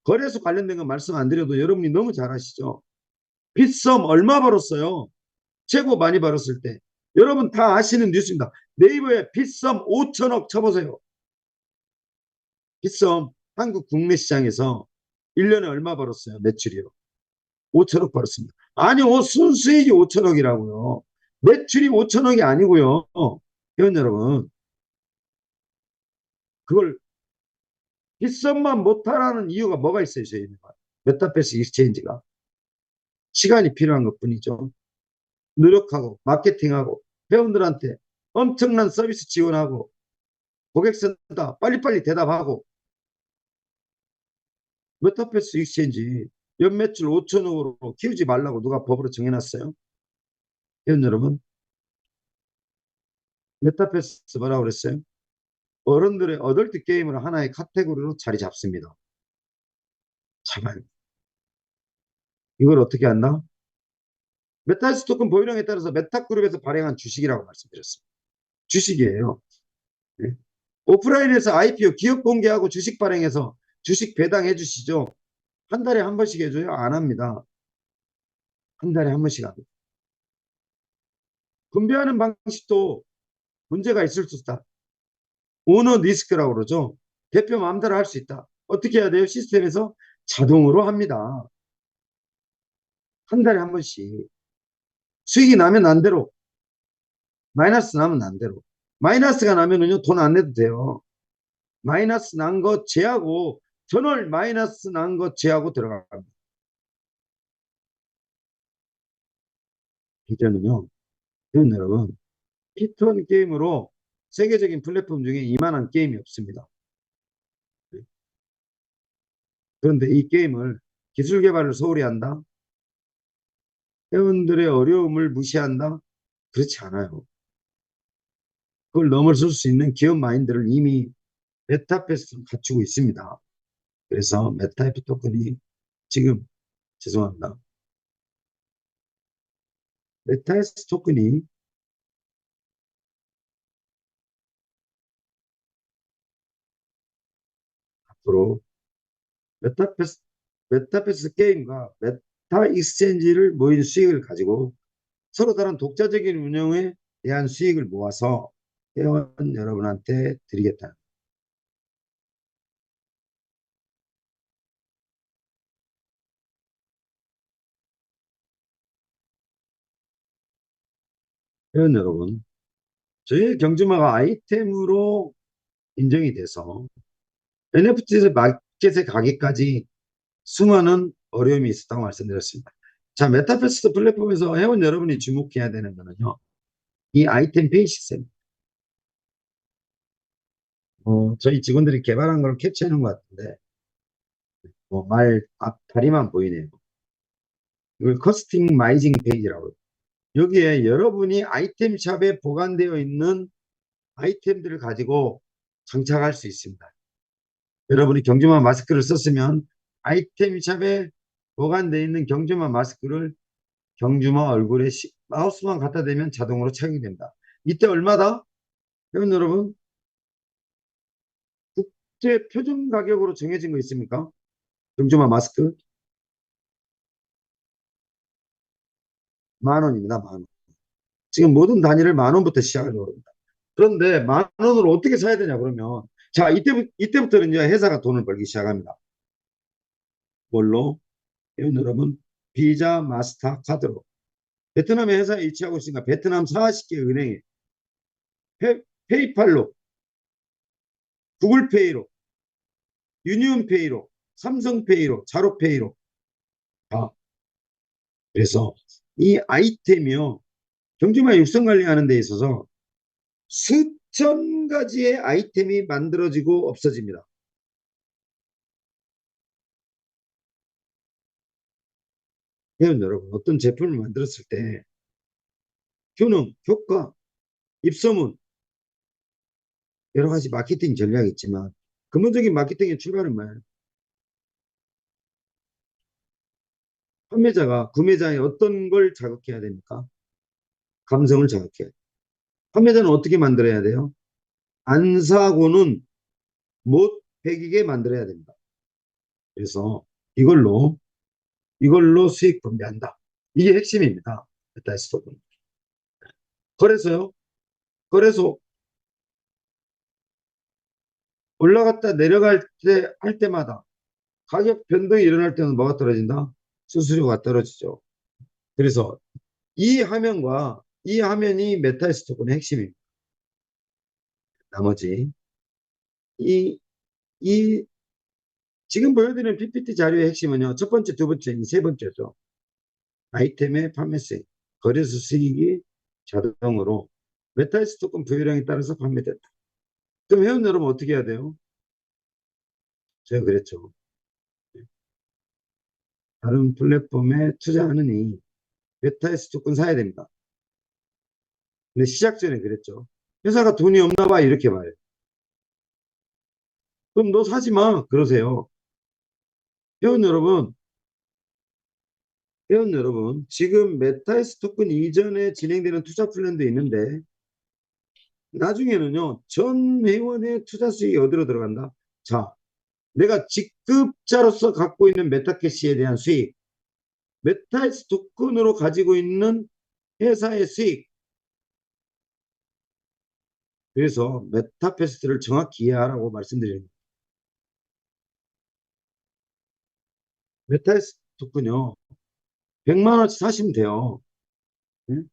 거래소 관련된 건 말씀 안 드려도 여러분이 너무 잘 아시죠? 빗썸 얼마 벌었어요? 최고 많이 벌었을 때. 여러분 다 아시는 뉴스입니다. 네이버에 빗썸 5천억 쳐보세요. 빗썸 한국 국내 시장에서 1년에 얼마 벌었어요? 매출이요. 5천억 벌었습니다. 아니, 순수익이 5천억이라고요. 매출이 5천억이 아니고요. 회원 여러분, 그걸 빗썸만 못하라는 이유가 뭐가 있어요? 저희는 메타버스 익스체인지가 시간이 필요한 것뿐이죠. 노력하고 마케팅하고 회원들한테 엄청난 서비스 지원하고 고객센터 빨리빨리 대답하고 메타버스 익스체인지 연매출 5천억으로 키우지 말라고 누가 법으로 정해놨어요? 회원 여러분, 메타버스 뭐라고 그랬어요? 어른들의 어덜트 게임을 하나의 카테고리로 자리 잡습니다. 잡아요. 이걸 어떻게 한다? 메타버스 토큰 보유량에 따라서 메타그룹에서 발행한 주식이라고 말씀드렸습니다. 주식이에요. 네? 오프라인에서 IPO 기업 공개하고 주식 발행해서 주식 배당해 주시죠. 한 달에 한 번씩 해줘요? 안 합니다. 한 달에 한 번씩 합니다. 분배하는 방식도 문제가 있을 수 있다. 오너 리스크라고 그러죠. 대표 마음대로 할 수 있다. 어떻게 해야 돼요? 시스템에서 자동으로 합니다. 한 달에 한 번씩. 수익이 나면 난 대로, 마이너스 나면 난 대로. 마이너스가 나면은요, 돈 안 내도 돼요. 마이너스 난 거 제하고, 전월 마이너스 난 거 제하고 들어갑니다. 이제는요, 여러분, 히트원 게임으로 세계적인 플랫폼 중에 이만한 게임이 없습니다. 그런데 이 게임을 기술 개발을 소홀히 한다? 회원들의 어려움을 무시한다? 그렇지 않아요. 그걸 넘어설 수 있는 기업 마인드를 이미 메타버스는 갖추고 있습니다. 그래서 메타이프 토큰이 지금 죄송합니다. 메타버스 토큰이 앞으로 메타버스 메타버스 게임과 메타 익스체인지를 모인 수익을 가지고 서로 다른 독자적인 운영에 대한 수익을 모아서 회원 여러분한테 드리겠다. 회원 여러분, 저희 경주마가 아이템으로 인정이 돼서 NFT에서 마켓에 가기까지 수많은 어려움이 있었다고 말씀드렸습니다. 자, 메타버스 플랫폼에서 회원 여러분이 주목해야 되는 거는요. 이 아이템 베이식스입니다. 저희 직원들이 개발한 걸 캡처해 놓은 것 같은데 다리만 보이네요. 이걸 커스터마이징 페이지라고 해요. 여기에 여러분이 아이템샵에 보관되어 있는 아이템들을 가지고 장착할 수 있습니다. 여러분이 경주마 마스크를 썼으면 아이템샵에 보관되어 있는 경주마 마스크를 경주마 얼굴에 마우스만 갖다 대면 자동으로 착용됩니다. 이때 얼마다? 회원 여러분, 국제 표준 가격으로 정해진 거 있습니까? 경주마 마스크 10,000원입니다. 10,000원. 지금 모든 단위를 10,000원부터 시작하려고 합니다. 그런데 10,000원으로 어떻게 사야 되냐 그러면 자 이때부터는 이제 회사가 돈을 벌기 시작합니다. 뭘로? 회원 여러분, 비자 마스터 카드로. 베트남에 회사에 위치하고 있으니까 베트남 40개 은행에 페이팔로, 구글페이로, 유니온페이로, 삼성페이로, 자로페이로. 아, 그래서 이 아이템이요. 경주마 육성 관리하는 데 있어서 수천 가지의 아이템이 만들어지고 없어집니다. 회원 여러분, 어떤 제품을 만들었을 때 효능, 효과, 입소문 여러 가지 마케팅 전략이 있지만 근본적인 마케팅의 출발은 뭐예요? 판매자가 구매자의 어떤 걸 자극해야 됩니까? 감성을 자극해야 돼요. 판매자는 어떻게 만들어야 돼요? 안 사고는 못 배기게 만들어야 됩니다. 그래서 이걸로 수익 분배한다. 이게 핵심입니다. 메타스톡은. 그래서요. 그래서 올라갔다 내려갈 때 할 때마다 가격 변동이 일어날 때는 뭐가 떨어진다? 수수료가 떨어지죠. 그래서 이 화면이 메타스토큰의 핵심입니다. 나머지 이, 이 지금 보여드리는 PPT 자료의 핵심은요. 첫 번째, 두 번째, 이 세 번째죠. 아이템의 판매 수익, 거래소 수익이 자동으로 메타에스 토큰 보유량에 따라서 판매된다. 그럼 회원 여러분 어떻게 해야 돼요? 제가 그랬죠. 다른 플랫폼에 투자하느니 메타에스 토큰 사야 됩니다. 근데 시작 전에 그랬죠. 회사가 돈이 없나 봐 이렇게 말해요. 그럼 너 사지 마 그러세요. 회원 여러분, 회원 여러분, 지금 메타에스 토큰 이전에 진행되는 투자 플랜도 있는데 나중에는요 전 회원의 투자 수익이 어디로 들어간다? 자, 내가 직급자로서 갖고 있는 메타캐시에 대한 수익, 메타에스 토큰으로 가지고 있는 회사의 수익. 그래서 메타패스트를 정확히 이해하라고 말씀드립니다. 메타에스 토큰요 100만 원치 사시면 돼요. 응?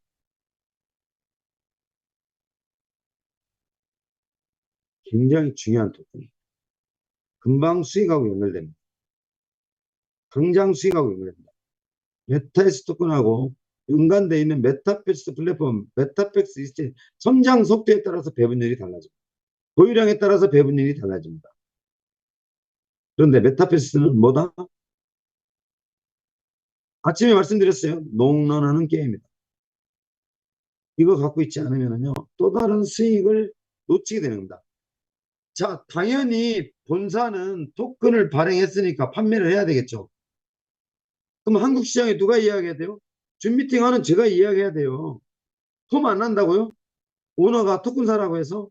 굉장히 중요한 토큰. 금방 수익하고 연결됩니다. 당장 수익하고 연결됩니다. 메타에스 토큰하고 연관되어 있는 메타패스 플랫폼, 메타패스 시스템 성장 속도에 따라서 배분율이 달라집니다. 보유량에 따라서 배분율이 달라집니다. 그런데 메타패스는 뭐다? 아침에 말씀드렸어요. 농런하는 게임이다. 이거 갖고 있지 않으면요 또 다른 수익을 놓치게 되는 겁니다. 자, 당연히 본사는 토큰을 발행했으니까 판매를 해야 되겠죠. 그럼 한국 시장에 누가 이야기해야 돼요? 줌 미팅하는 제가 이야기해야 돼요. 톰 안 난다고요? 오너가 토큰 사라고 해서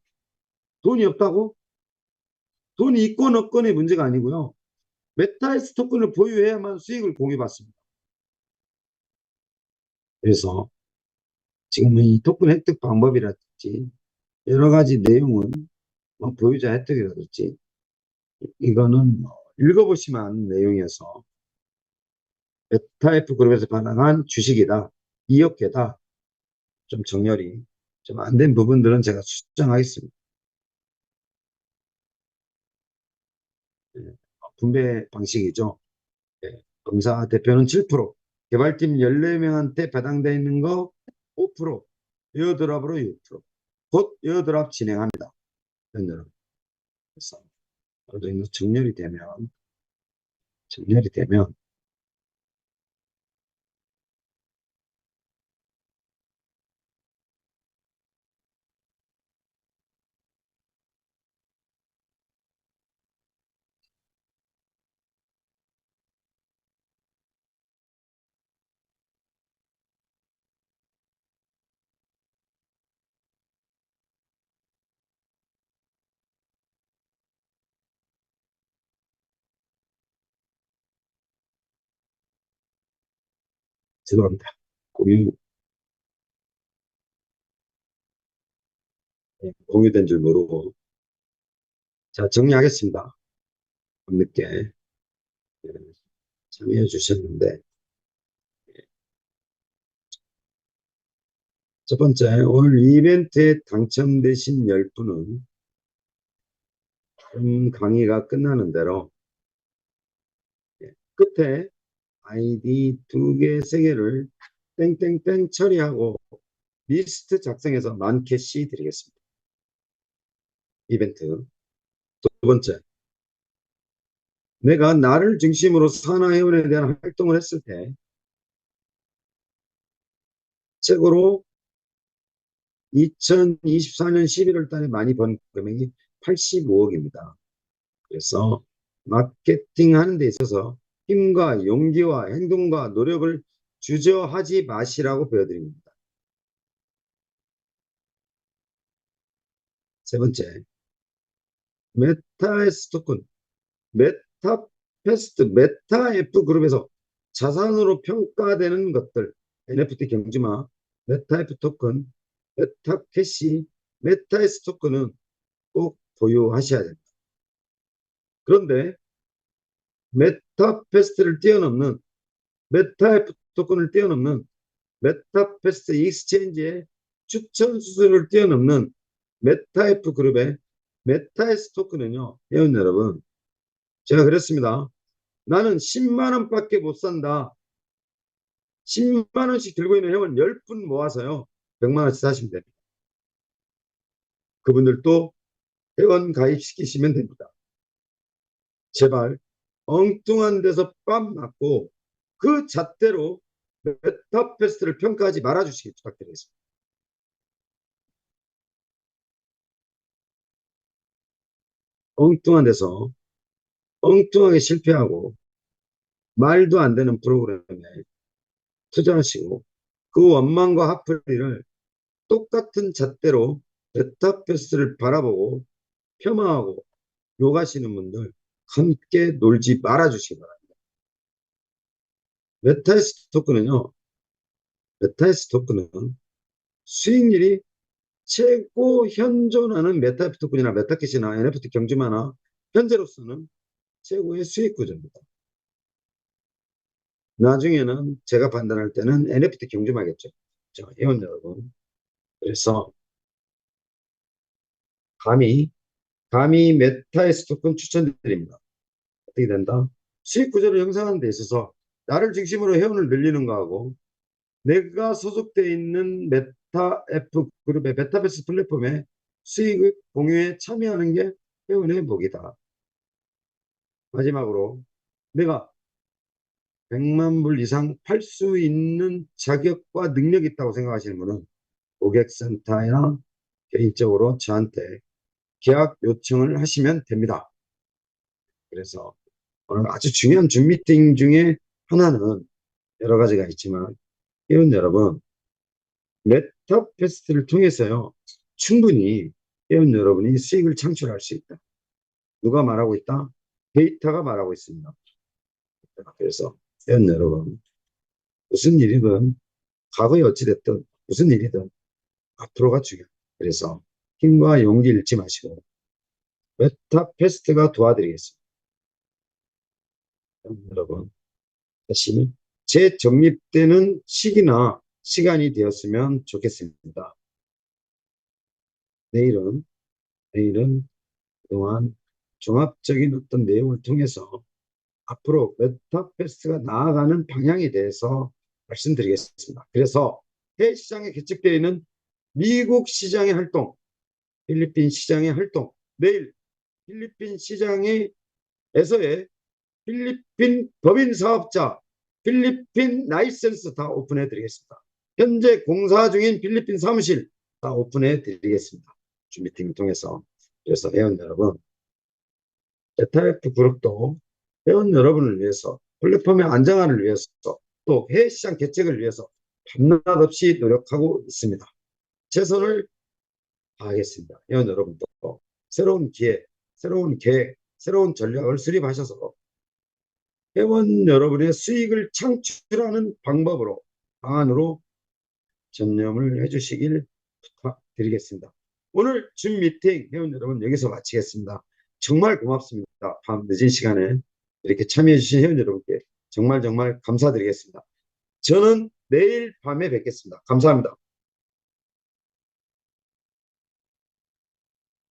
돈이 없다고? 돈이 있건 없건의 문제가 아니고요. 메타에스 토큰을 보유해야만 수익을 공유받습니다. 그래서 지금 이 토큰 획득 방법이라든지 여러 가지 내용은 뭐 보유자 혜택이라든지 이거는 뭐 읽어보시면 아는 내용이어서 메타F 그룹에서 발행한 주식이다. 2억 개다. 좀 정렬이 좀 안 된 부분들은 제가 수정하겠습니다. 예, 분배 방식이죠. 예, 검사 대표는 7%, 개발팀 14명한테 배당되어 있는 거 5%, 에어드랍으로 6%. 곧 에어드랍 진행합니다. 여러분. 그래서 어느 정도 정렬이 되면 죄송합니다. 공유, 공유된 줄 모르고. 자, 정리하겠습니다. 밤늦게 예, 참여해 주셨는데 첫 번째, 오늘 이벤트에 당첨되신 10분은 강의가 끝나는 대로 끝에 아이디 2개, 3개를 땡땡땡 처리하고 리스트 작성해서 10,000개씩 드리겠습니다. 이벤트. 두 번째, 내가 나를 중심으로 산하회원에 대한 활동을 했을 때 최고로 2024년 11월 달에 많이 번 금액이 85억입니다. 그래서 마케팅 하는 데 있어서 힘과 용기와 행동과 노력을 주저하지 마시라고 보여드립니다. 세 번째, 메타에스 토큰, 메타패스트, 메타F 그룹에서 자산으로 평가되는 것들, NFT 경주마, 메타F 토큰, 메타캐시, 메타에스 토큰은 꼭 보유하셔야 됩니다. 그런데 메타패스트를 뛰어넘는 메타F 토큰을 뛰어넘는 메타패스트 익스체인지의 추천 수수료를 뛰어넘는 메타F 그룹의 메타에스 토큰은요, 회원 여러분, 제가 그랬습니다. 나는 10만 원밖에 못 산다. 10만 원씩 들고 있는 회원 10분 모아서요, 100만 원씩 사시면 됩니다. 그분들도 회원 가입시키시면 됩니다. 제발 엉뚱한 데서 빰 맞고 그 잣대로 메타패스트를 평가하지 말아주시기 부탁드리겠습니다. 엉뚱한 데서 엉뚱하게 실패하고 말도 안 되는 프로그램에 투자하시고 그 원망과 화풀이를 똑같은 잣대로 메타패스트를 바라보고 폄하하고 욕하시는 분들 함께 놀지 말아주시기 바랍니다. 메타에스 토큰은요, 메타에스 토큰은 수익률이 최고 현존하는 메타 토큰이나 메타캐시나 NFT 경주마나 현재로서는 최고의 수익 구조입니다. 나중에는 제가 판단할 때는 NFT 경주마겠죠. 자, 회원 여러분. 그래서 감히 메타에스 토큰 추천드립니다. 어떻게 된다? 수익 구조를 형성하는 데 있어서 나를 중심으로 회원을 늘리는 거하고 내가 소속되어 있는 메타 F 그룹의 메타버스 플랫폼에 수익 공유에 참여하는 게 회원의 복이다. 마지막으로 내가 100만 불 이상 팔 수 있는 자격과 능력이 있다고 생각하시는 분은 고객센터나 개인적으로 저한테 계약 요청을 하시면 됩니다. 그래서 오늘 아주 중요한 줌 미팅 중에 하나는 여러 가지가 있지만 회원 여러분, 메타패스트를 통해서요 충분히 회원 여러분이 수익을 창출할 수 있다. 누가 말하고 있다? 데이터가 말하고 있습니다. 그래서 회원 여러분, 무슨 일이든 과거에 어찌됐든 무슨 일이든 앞으로가 중요합니다. 그래서 힘과 용기 잃지 마시고 메타패스트가 도와드리겠습니다. 여러분, 다시 재정립되는 시기나 시간이 되었으면 좋겠습니다. 내일은 그동안 종합적인 어떤 내용을 통해서 앞으로 메타패스트가 나아가는 방향에 대해서 말씀드리겠습니다. 그래서 해외 시장에 개척되어 있는 미국 시장의 활동, 필리핀 시장의 활동, 내일 필리핀 시장에서의 필리핀 법인 사업자, 필리핀 라이센스 다 오픈해 드리겠습니다. 현재 공사 중인 필리핀 사무실 다 오픈해 드리겠습니다. 미팅을 통해서. 그래서 회원 여러분, 메타F 그룹도 회원 여러분을 위해서, 플랫폼의 안정화를 위해서, 또 해외 시장 개척을 위해서 밤낮 없이 노력하고 있습니다. 최선을 다하겠습니다. 회원 여러분도 새로운 기회, 새로운 계획, 새로운 전략을 수립하셔서 회원 여러분의 수익을 창출하는 방법으로, 방안으로 전념을 해주시길 부탁드리겠습니다. 오늘 줌 미팅 회원 여러분 여기서 마치겠습니다. 정말 고맙습니다. 밤 늦은 시간에 이렇게 참여해 주신 회원 여러분께 정말 감사드리겠습니다. 저는 내일 밤에 뵙겠습니다. 감사합니다.